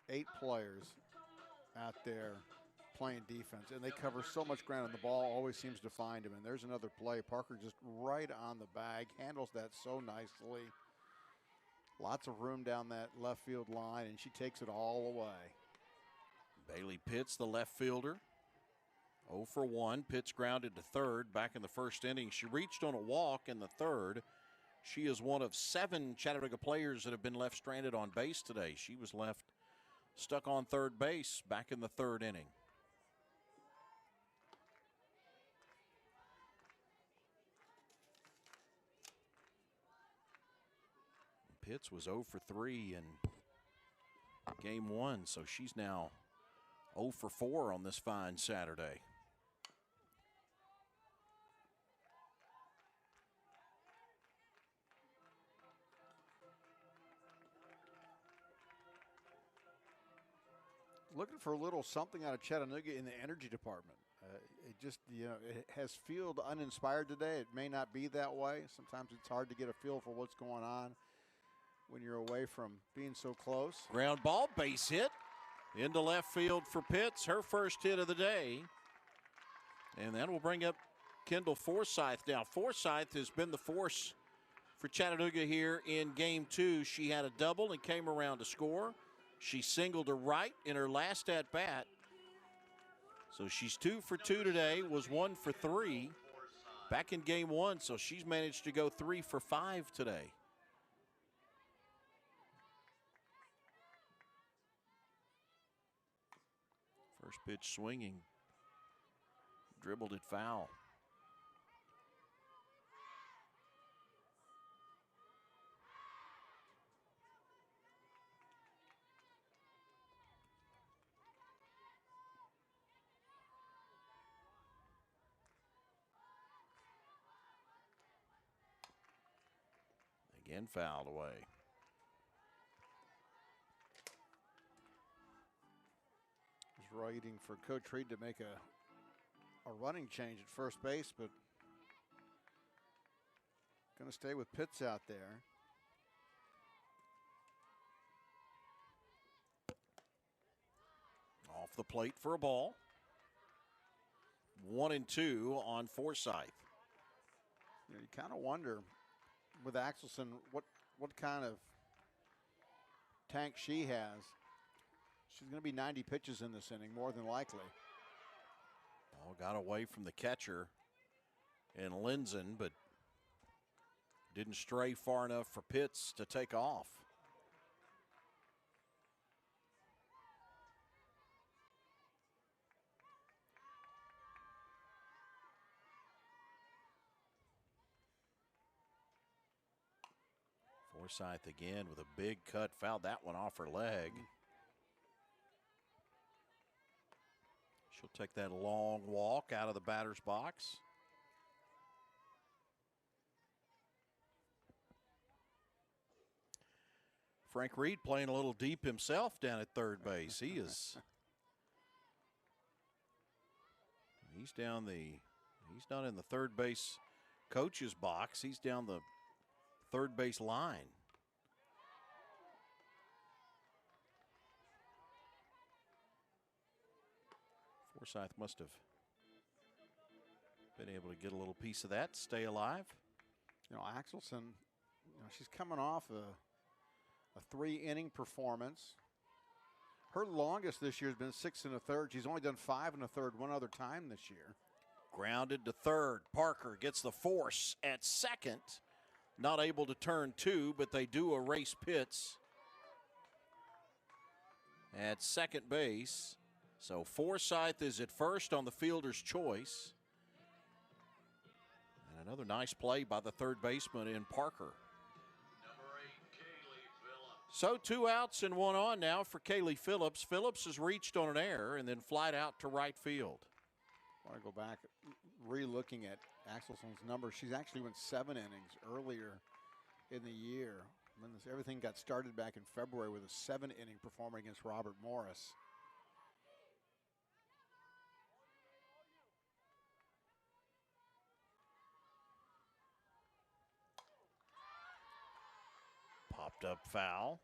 8 players out there playing defense, and they cover so much ground, and the ball always seems to find him. And there's another play. Parker just right on the bag, handles that so nicely. Lots of room down that left field line, and she takes it all away. Bailey Pitts, the left fielder. 0 for 1. Pitts grounded to third back in the first inning. She reached on a walk in the third. She is one of 7 Chattanooga players that have been left stranded on base today. She was left stuck on third base back in the third inning. Pitts was 0 for 3 in game one, so she's now 0 for 4 on this fine Saturday. Looking for a little something out of Chattanooga in the energy department. It just, it has felt uninspired today. It may not be that way. Sometimes it's hard to get a feel for what's going on when you're away from being so close. Ground ball, base hit into left field for Pitts, her first hit of the day. And that will bring up Kendall Forsythe. Now, Forsythe has been the force for Chattanooga here in game two. She had a double and came around to score. She singled to right in her last at-bat So she's 2 for 2 today, was 1 for 3 back in game 1, so she's managed to go 3 for 5 today. First pitch swinging, dribbled it foul. Again fouled away. Was waiting for Coach Reed to make a running change at first base, but going to stay with Pitts out there. Off the plate for a ball. 1-2 on Forsythe. You kind of wonder with Axelson what kind of tank she has. She's going to be 90 pitches in this inning, more than likely. Ball got away from the catcher and Linson, but didn't stray far enough for Pitts to take off. Forsythe again with a big cut, fouled that one off her leg. She'll take that long walk out of the batter's box. Frank Reed playing a little deep himself down at third base. He's not in the third base coach's box. He's down the third base line. Forsythe must have been able to get a little piece of that, stay alive. You know, Axelson, she's coming off a 3-inning performance. Her longest this year has been 6 1/3. She's only done 5 1/3 one other time this year. Grounded to third. Parker gets the force at second. Not able to turn 2, but they do erase Pitts at second base. So Forsythe is at first on the fielder's choice. And another nice play by the third baseman in Parker. So 2 outs and 1 on now for Kaylee Phillips. Phillips has reached on an error and then flied out to right field. I want to go back, re-looking at Axelson's numbers. She's actually went 7 innings earlier in the year. When everything got started back in February with a 7-inning performance against Robert Morris. Popped up foul.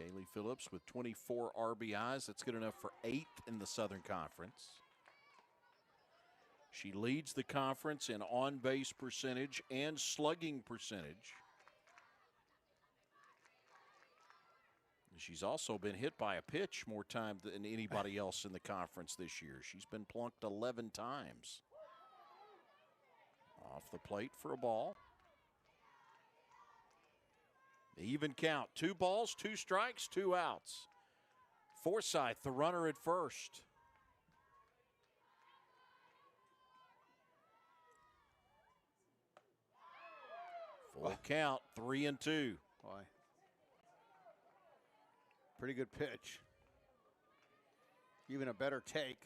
Kaylee Phillips with 24 RBIs. That's good enough for 8th in the Southern Conference. She leads the conference in on-base percentage and slugging percentage. She's also been hit by a pitch more times than anybody else in the conference this year. She's been plunked 11 times. Off the plate for a ball. Even count. 2 balls, 2 strikes, 2 outs. Forsythe, the runner at first. Full count, 3-2. Boy. Pretty good pitch. Even a better take.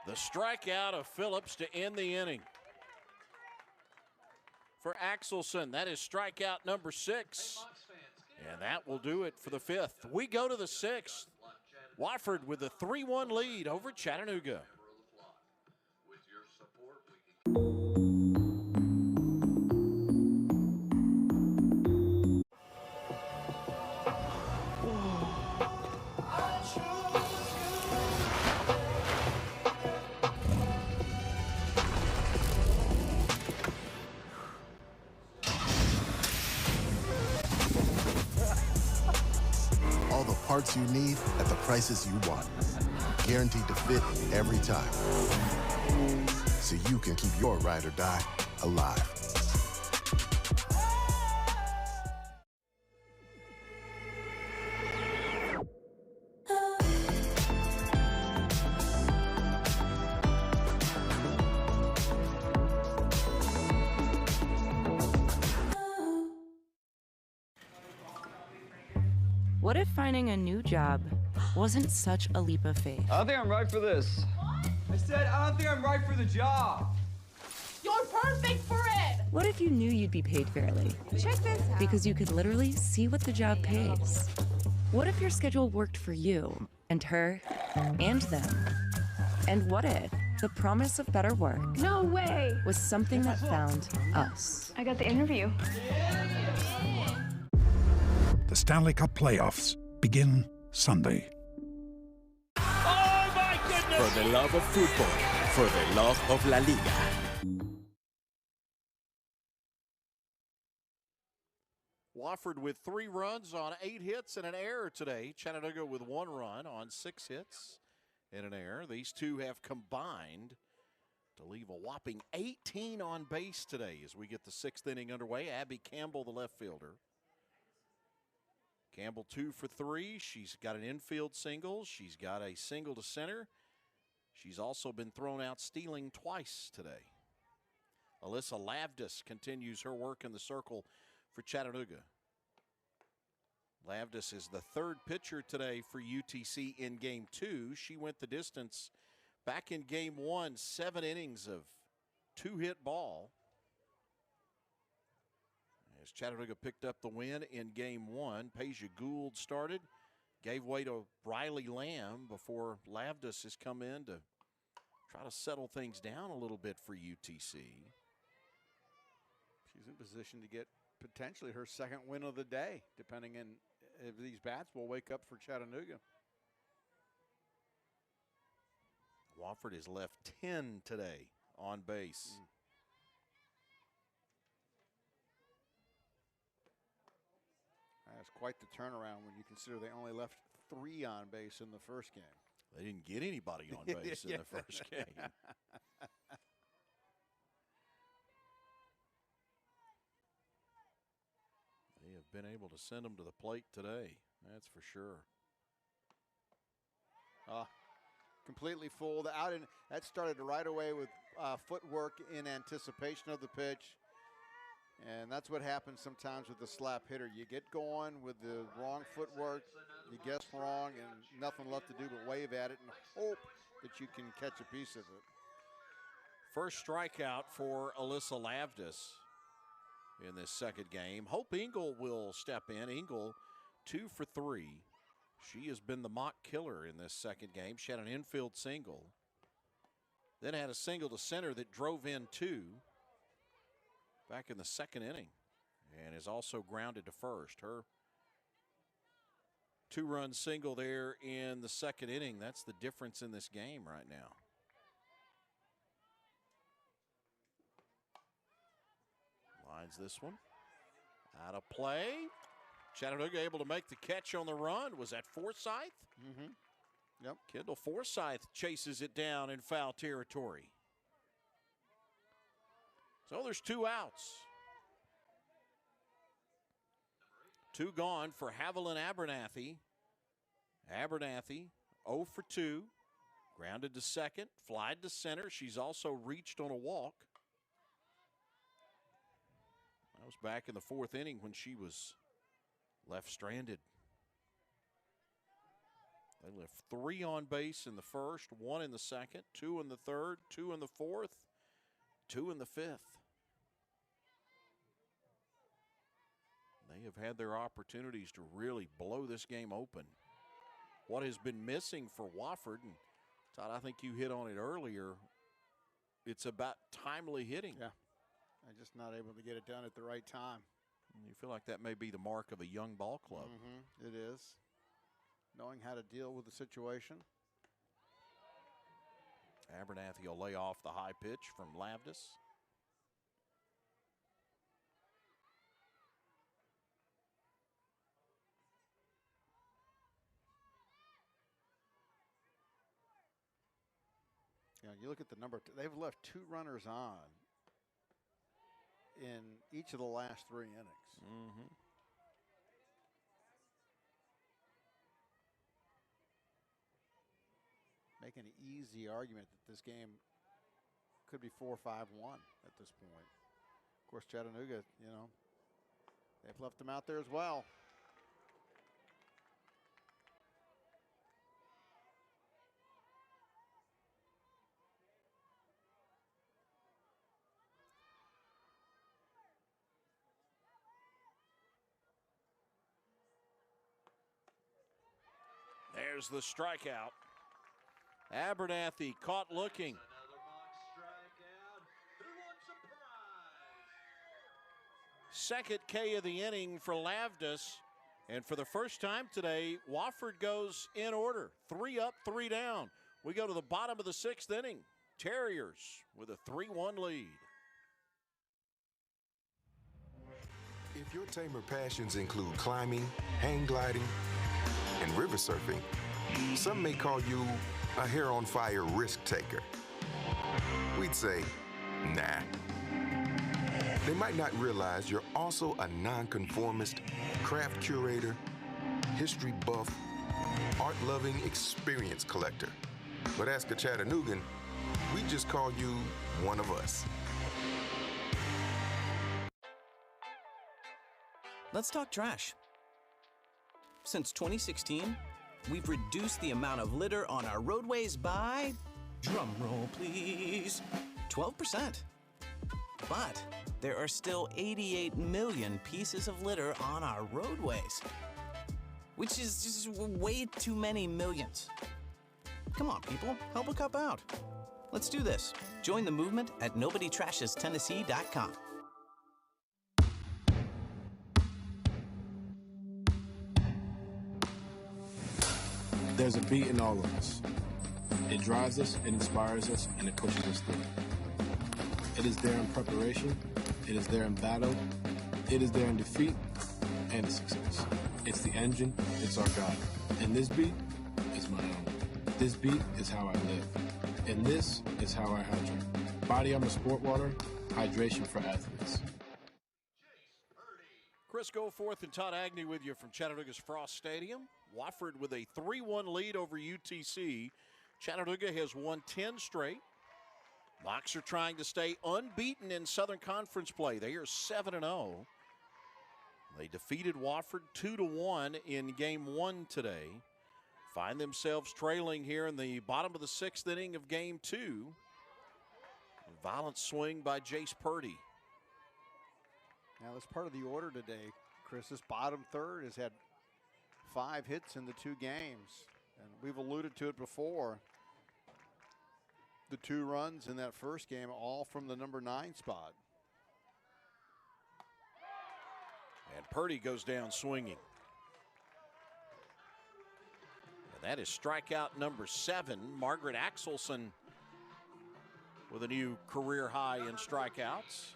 The strikeout of Phillips to end the inning. For Axelson, that is strikeout number 6. And that will do it for the 5th. We go to the 6th. Wofford with a 3-1 lead over Chattanooga. parts you need at the prices you want. Guaranteed to fit every time. So you can keep your ride or die alive. What if finding a new job wasn't such a leap of faith? I don't think I'm right for this. I said I don't think I'm right for the job. You're perfect for it! What if you knew you'd be paid fairly? Check this out. Because you could literally see what the job pays. What if your schedule worked for you, and her, and them? And what if the promise of better work No way! was something that found us? I got the interview. The Stanley Cup playoffs begin Sunday. Oh my goodness! For the love of football, for the love of La Liga. Wofford with 3 runs on 8 hits and an error today. Chattanooga with 1 run on 6 hits and an error. These two have combined to leave a whopping 18 on base today as we get the 6th inning underway. Abby Campbell, the left fielder. Campbell 2 for 3. She's got an infield single. She's got a single to center. She's also been thrown out stealing twice today. Alyssa Lavdis continues her work in the circle for Chattanooga. Lavdis is the 3rd pitcher today for UTC in Game 2. She went the distance back in Game 1, 7 innings of 2-hit ball. As Chattanooga picked up the win in Game 1, Peja Gould started, gave way to Riley Lamb before Lavdis has come in to try to settle things down a little bit for UTC. She's in position to get potentially her 2nd win of the day, depending on if these bats will wake up for Chattanooga. Wofford has left 10 today on base. That's quite the turnaround when you consider they only left 3 on base in the first game. They didn't get anybody on base in the first game. They have been able to send them to the plate today, that's for sure. Completely fooled out, and that started right away with footwork in anticipation of the pitch. And that's what happens sometimes with the slap hitter. You get going with the wrong footwork, you guess wrong, and nothing left to do but wave at it and hope that you can catch a piece of it. First strikeout for Alyssa Lavdis in this 2nd game. Hope Engel will step in. Engel 2 for 3. She has been the mock killer in this 2nd game. She had an infield single, then had a single to center that drove in 2 back in the 2nd inning, and is also grounded to first. Her 2-run single there in the 2nd inning, that's the difference in this game right now. Lines this one out of play. Chattanooga able to make the catch on the run. Was that Forsyth? Yep. Kendall Forsyth chases it down in foul territory. So there's 2 outs. 2 gone for Haviland Abernathy. Abernathy 0 for 2. Grounded to second, flied to center. She's also reached on a walk. That was back in the 4th inning when she was left stranded. They left 3 on base in the 1st, 1 in the 2nd, 2 in the 3rd, 2 in the 4th, 2 in the 5th. They have had their opportunities to really blow this game open. What has been missing for Wofford, and Todd, I think you hit on it earlier, it's about timely hitting. Yeah, they're just not able to get it done at the right time. You feel like that may be the mark of a young ball club. It is. Knowing how to deal with the situation. Abernathy will lay off the high pitch from Lavdis. You look at the number, they've left 2 runners on in each of the last 3 innings. Mm-hmm. Make an easy argument that this game could be 4-5-1 at this point. Of course, Chattanooga, they've left them out there as well. There's the strikeout. Abernathy caught looking. Second K of the inning for Lavdus. And for the first time today, Wofford goes in order. 3 up, 3 down. We go to the bottom of the 6th inning. Terriers with a 3-1 lead. If your tamer passions include climbing, hang gliding, and river surfing, some may call you a hair-on-fire risk taker. We'd say, nah. They might not realize you're also a nonconformist, craft curator, history buff, art-loving experience collector. But ask a Chattanoogan, we just call you one of us. Let's talk trash. Since 2016, we've reduced the amount of litter on our roadways by, drum roll please, 12%. But there are still 88 million pieces of litter on our roadways, which is just way too many millions. Come on, people, help a cup out. Let's do this. Join the movement at NobodyTrashesTennessee.com. There's a beat in all of us. It drives us, it inspires us, and it pushes us through. It is there in preparation, it is there in battle, it is there in defeat and success. It's the engine, it's our God. And this beat is my own. This beat is how I live. And this is how I hydrate. Body Armor Sport Water, hydration for athletes. Chris Goforth and Todd Agnew with you from Chattanooga's Frost Stadium. Wofford with a 3-1 lead over UTC. Chattanooga has won 10 straight. Mocs are trying to stay unbeaten in Southern Conference play. They are 7-0. They defeated Wofford 2-1 in Game 1 today. Find themselves trailing here in the bottom of the 6th inning of Game 2. A violent swing by Jace Purdy. Now, that's part of the order today, Chris. This bottom third has had 5 hits in the 2 games. And we've alluded to it before. The 2 runs in that first game, all from the number 9 spot. And Purdy goes down swinging. And that is strikeout number 7. Margaret Axelson with a new career high in strikeouts.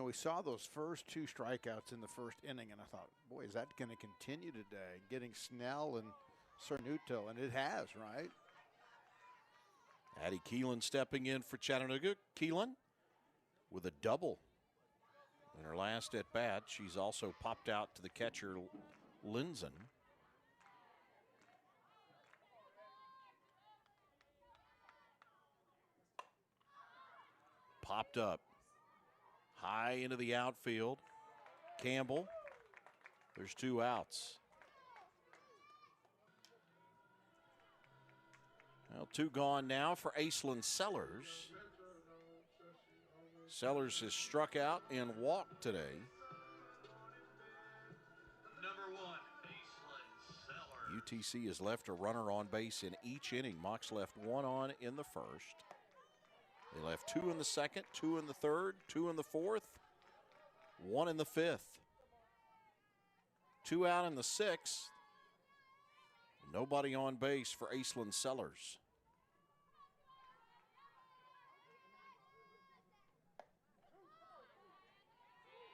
We saw those first 2 strikeouts in the first inning, and I thought, boy, is that going to continue today? Getting Snell and Cernuto, and it has, right? Addie Keelan stepping in for Chattanooga. Keelan with a double in her last at bat. She's also popped out to the catcher, Linzen. Popped up. High into the outfield. Campbell. There's 2 outs. Well, 2 gone now for Aislinn Sellers. Sellers has struck out and walked today. Number 1, Aislinn Sellers. UTC has left a runner on base in each inning. Mocs left 1 on in the first. They left 2 in the second, 2 in the third, 2 in the fourth, 1 in the fifth. 2 out in the sixth. Nobody on base for Aislinn Sellers.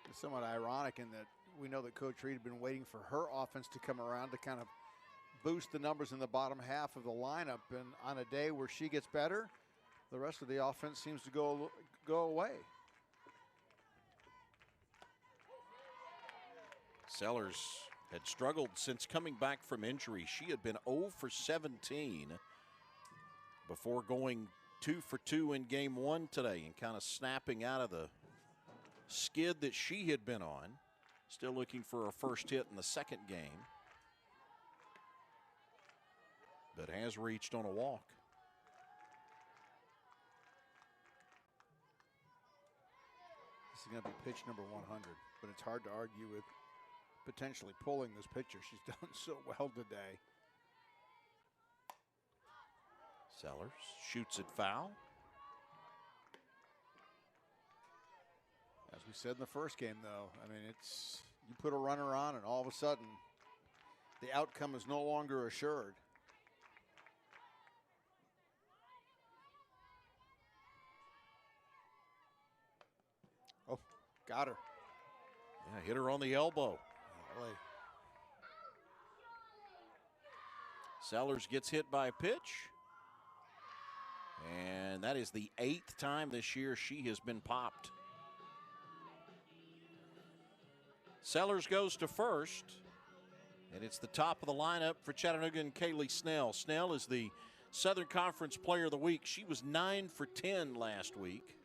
It's somewhat ironic in that we know that Coach Reed had been waiting for her offense to come around to kind of boost the numbers in the bottom half of the lineup. And on a day where she gets better, the rest of the offense seems to go away. Sellers had struggled since coming back from injury. She had been 0 for 17 before going 2 for 2 in game 1 today and kind of snapping out of the skid that she had been on. Still looking for her first hit in the second game, but has reached on a walk. This is going to be pitch number 100, but it's hard to argue with potentially pulling this pitcher. She's done so well today. Sellers shoots it foul. As we said in the first game, though, I mean, it's you put a runner on and all of a sudden the outcome is no longer assured. Oh, got her. Yeah, hit her on the elbow. Really? Sellers gets hit by a pitch. And that is the 8th time this year she has been popped. Sellers goes to first. And it's the top of the lineup for Chattanooga and Kaylee Snell. Snell is the Southern Conference Player of the Week. She was 9 for 10 last week.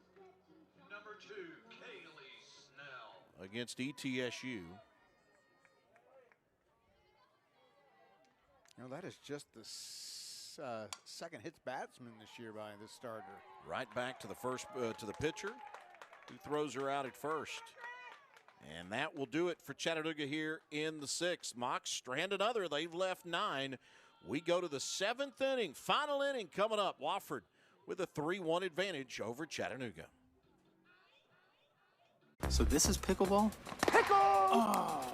Number 2, Kaylee Snell. Against ETSU. You know, that is just the second hits batsman this year by this starter. Right back to the first to the pitcher, who throws her out at first. And that will do it for Chattanooga here in the 6th. Mox strand another. They've left 9. We go to the 7th inning. Final inning coming up. Wofford with a 3-1 advantage over Chattanooga. So this is pickleball? Pickle! Oh,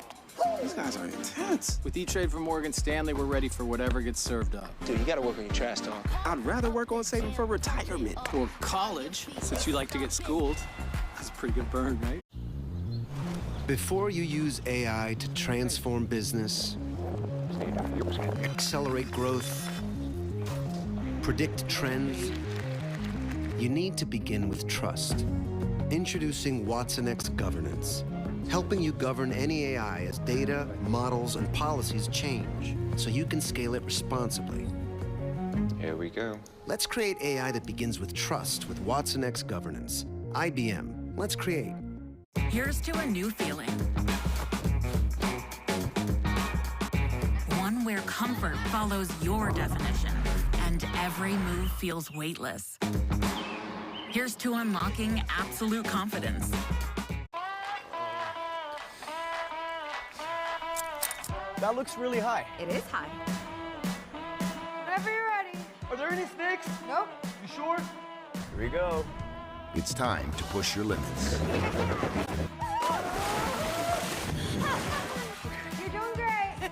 these guys are intense. With E-Trade from Morgan Stanley, we're ready for whatever gets served up. Dude, you gotta work on your trash talk. I'd rather work on saving for retirement or college, since you like to get schooled. That's a pretty good burn, right? Before you use AI to transform business, accelerate growth, predict trends, you need to begin with trust. Introducing Watson X Governance, helping you govern any AI as data, models, and policies change, so you can scale it responsibly. Here we go. Let's create AI that begins with trust with Watson X Governance. IBM, let's create. Here's to a new feeling. One where comfort follows your definition and every move feels weightless. Here's to unlocking absolute confidence. That looks really high. It is high. Whenever you're ready. Are there any snakes? Nope. You sure? Here we go. It's time to push your limits. You're doing great.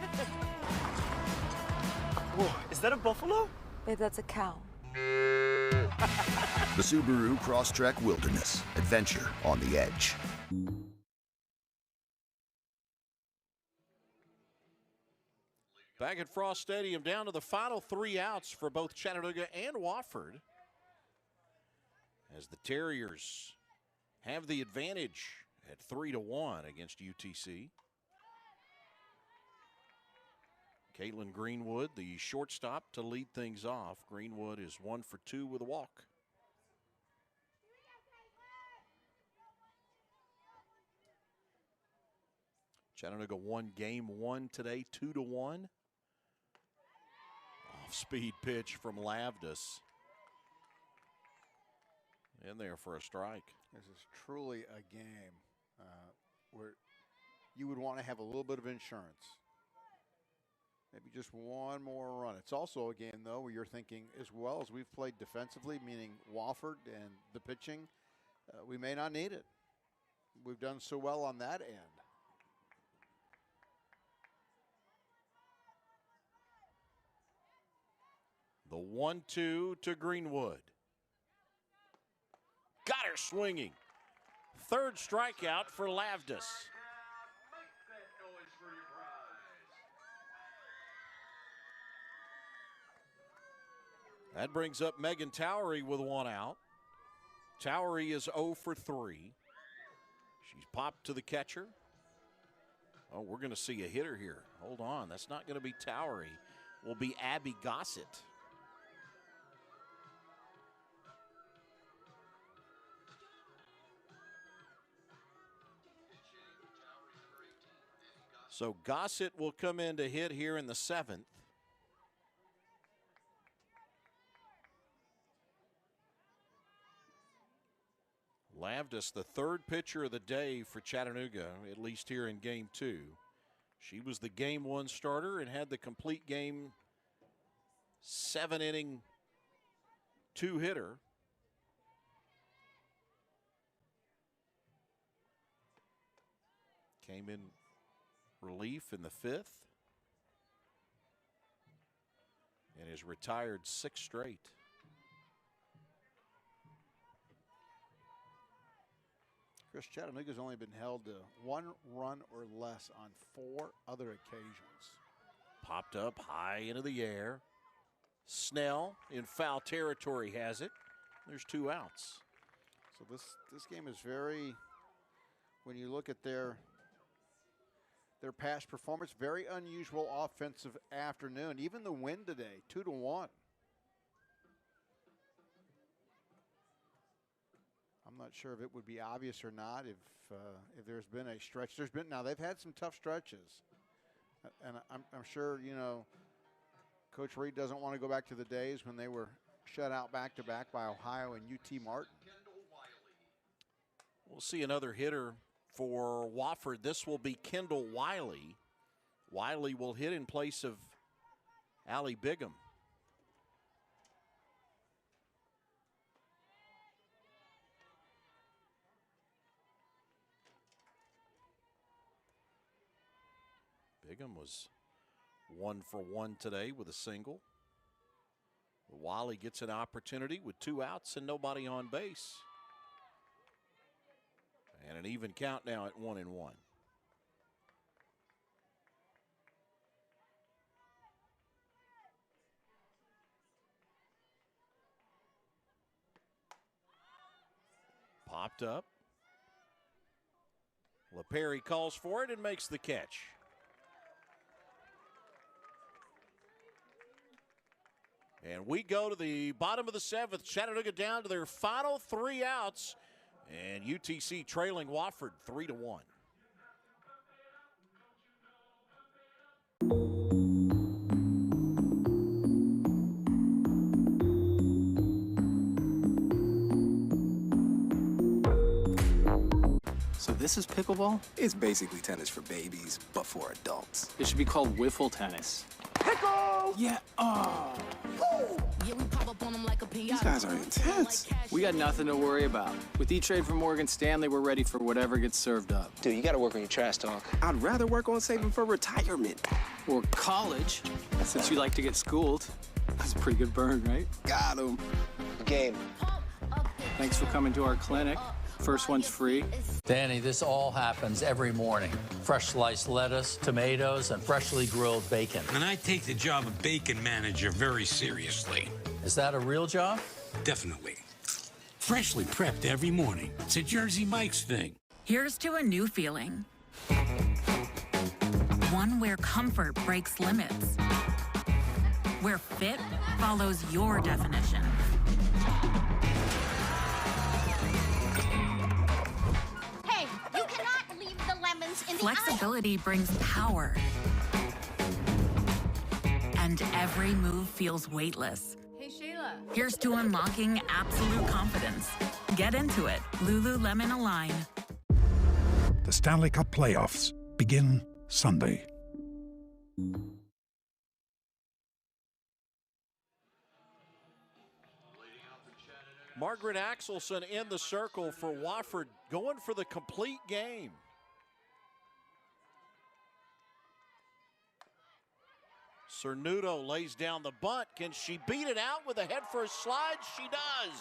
Whoa, is that a buffalo? Babe, that's a cow. The Subaru Crosstrek Wilderness. Adventure on the edge. Back at Frost Stadium, down to the final 3 outs for both Chattanooga and Wofford, as the Terriers have the advantage at 3-1 against UTC. Caitlin Greenwood, the shortstop, to lead things off. Greenwood is 1 for 2 with a walk. Chattanooga won game 1 today, 2-1. Off-speed pitch from Lavdus. In there for a strike. This is truly a game where you would want to have a little bit of insurance. Maybe just one more run. It's also a game, though, where you're thinking, as well as we've played defensively, meaning Wofford and the pitching, we may not need it. We've done so well on that end. The 1-2 to Greenwood. Got her swinging. 3rd strikeout for Lavdus. That brings up Megan Towery with one out. Towery is 0 for 3. She's popped to the catcher. Oh, we're going to see a hitter here. Hold on. That's not going to be Towery. Will be Abby Gossett. So Gossett will come in to hit here in the 7th. Lavdis, the third pitcher of the day for Chattanooga, at least here in game 2. She was the game 1 starter and had the complete game 7-inning 2-hitter. Came in relief in the 5th and has retired 6 straight. Chris, Chattanooga's only been held to 1 run or less on 4 other occasions. Popped up high into the air. Snell in foul territory has it. There's 2 outs. So this game is very, when you look at their past performance, very unusual offensive afternoon. Even the win today, 2-1. I'm not sure if it would be obvious or not if there's been a stretch. Now they've had some tough stretches, and I'm sure, you know, Coach Reed doesn't want to go back to the days when they were shut out back-to-back by Ohio and UT Martin. We'll see another hitter for Wofford. This will be Kendall Wiley. Wiley will hit in place of Allie Bigham. Bigham was 1 for 1 today with a single. Wiley gets an opportunity with 2 outs and nobody on base. And an even count now at 1-1. Popped up. LaPerry calls for it and makes the catch. And we go to the bottom of the 7th. Chattanooga down to their final 3 outs. And UTC trailing Wofford 3-1. So this is pickleball? It's basically tennis for babies, but for adults. It should be called wiffle tennis. Pickle! Yeah, oh. These guys are intense. We got nothing to worry about. With E-Trade from Morgan Stanley, we're ready for whatever gets served up. Dude, you gotta work on your trash talk. I'd rather work on saving for retirement. Or college, since you like to get schooled. That's a pretty good burn, right? Got him. Game. Thanks for coming to our clinic. First one's free. Danny, this all happens every morning. Fresh sliced lettuce, tomatoes, and freshly grilled bacon. And I take the job of bacon manager very seriously. Is that a real job? Definitely. Freshly prepped every morning. It's a Jersey Mike's thing. Here's to a new feeling. One where comfort breaks limits. Where fit follows your definition. Hey, you cannot leave the lemons in the Flexibility brings power. And every move feels weightless. Hey, Shayla. Here's to unlocking absolute confidence. Get into it. Lululemon Align. The Stanley Cup playoffs begin Sunday. Margaret Axelson in the circle for Wofford, going for the complete game. Cernuto lays down the bunt. Can she beat it out with a head first slide? She does.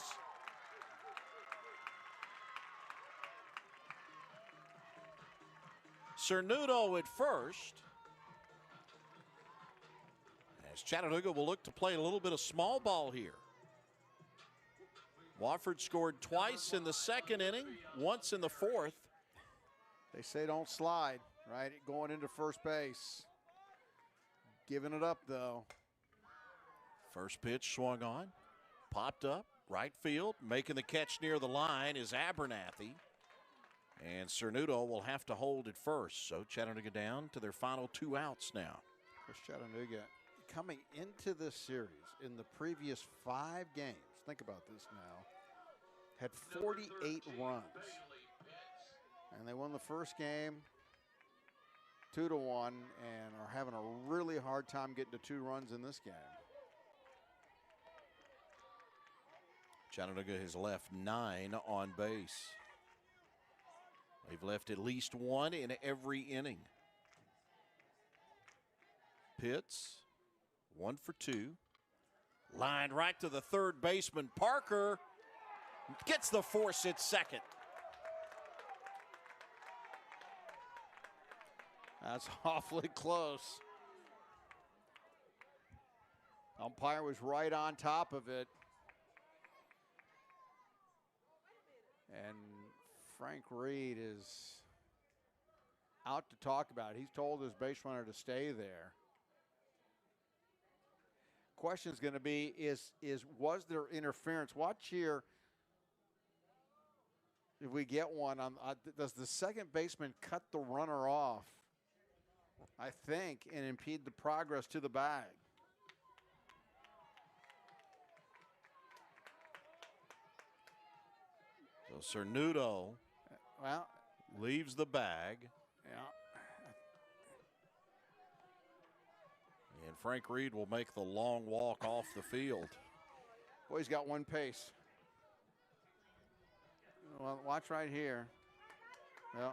Cernuto at first. As Chattanooga will look to play a little bit of small ball here. Wofford scored twice in the second inning, once in the fourth. They say don't slide, right? Going into first base. Giving it up, though. First pitch swung on, popped up, right field. Making the catch near the line is Abernathy. And Cernuto will have to hold it first. So Chattanooga down to their final 2 outs now. Chris Chattanooga coming into this series in the previous 5 games, think about this now, had 48 runs. And they won the first game 2-1 and are having a really hard time getting to 2 runs in this game. Chattanooga has left 9 on base. They've left at least 1 in every inning. Pitts, 1 for 2. Lined right to the third baseman. Parker gets the force at second. That's awfully close. Umpire was right on top of it. And Frank Reed is out to talk about it. He's told his base runner to stay there. Question's going to be, was there interference? Watch here. If we get one, does the second baseman cut the runner off? I think, and impede the progress to the bag. So Cernuto leaves the bag. Yeah. And Frank Reed will make the long walk off the field. Boy, he's got 1 pace. Well, watch right here. Yeah.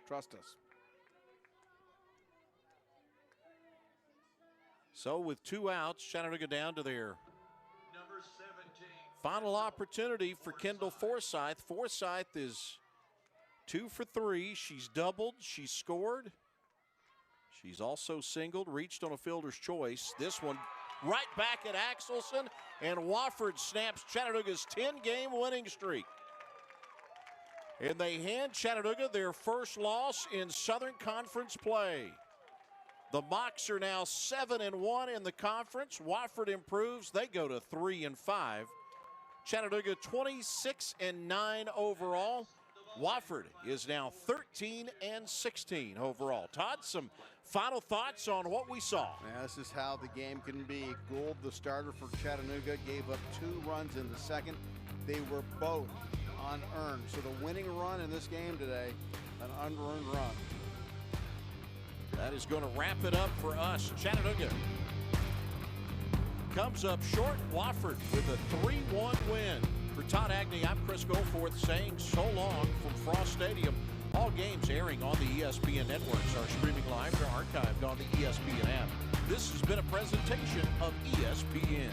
Trust us. So with 2 outs, Chattanooga down to their final opportunity for Kendall Forsythe. Forsythe is 2 for 3. She's doubled. She's scored. She's also singled, reached on a fielder's choice. This one right back at Axelson, and Wofford snaps Chattanooga's 10-game winning streak. And they hand Chattanooga their first loss in Southern Conference play. The Mocs are now 7-1 in the conference. Wofford improves. They go to 3-5. Chattanooga 26-9 overall. Wofford is now 13-16 overall. Todd, some final thoughts on what we saw. Yeah, this is how the game can be. Gould, the starter for Chattanooga, gave up 2 runs in the second. They were both unearned. So the winning run in this game today, an unearned run. That is going to wrap it up for us. Chattanooga comes up short. Wofford with a 3-1 win. For Todd Agnew, I'm Chris Goforth saying so long from Frost Stadium. All games airing on the ESPN networks are streaming live or archived on the ESPN app. This has been a presentation of ESPN.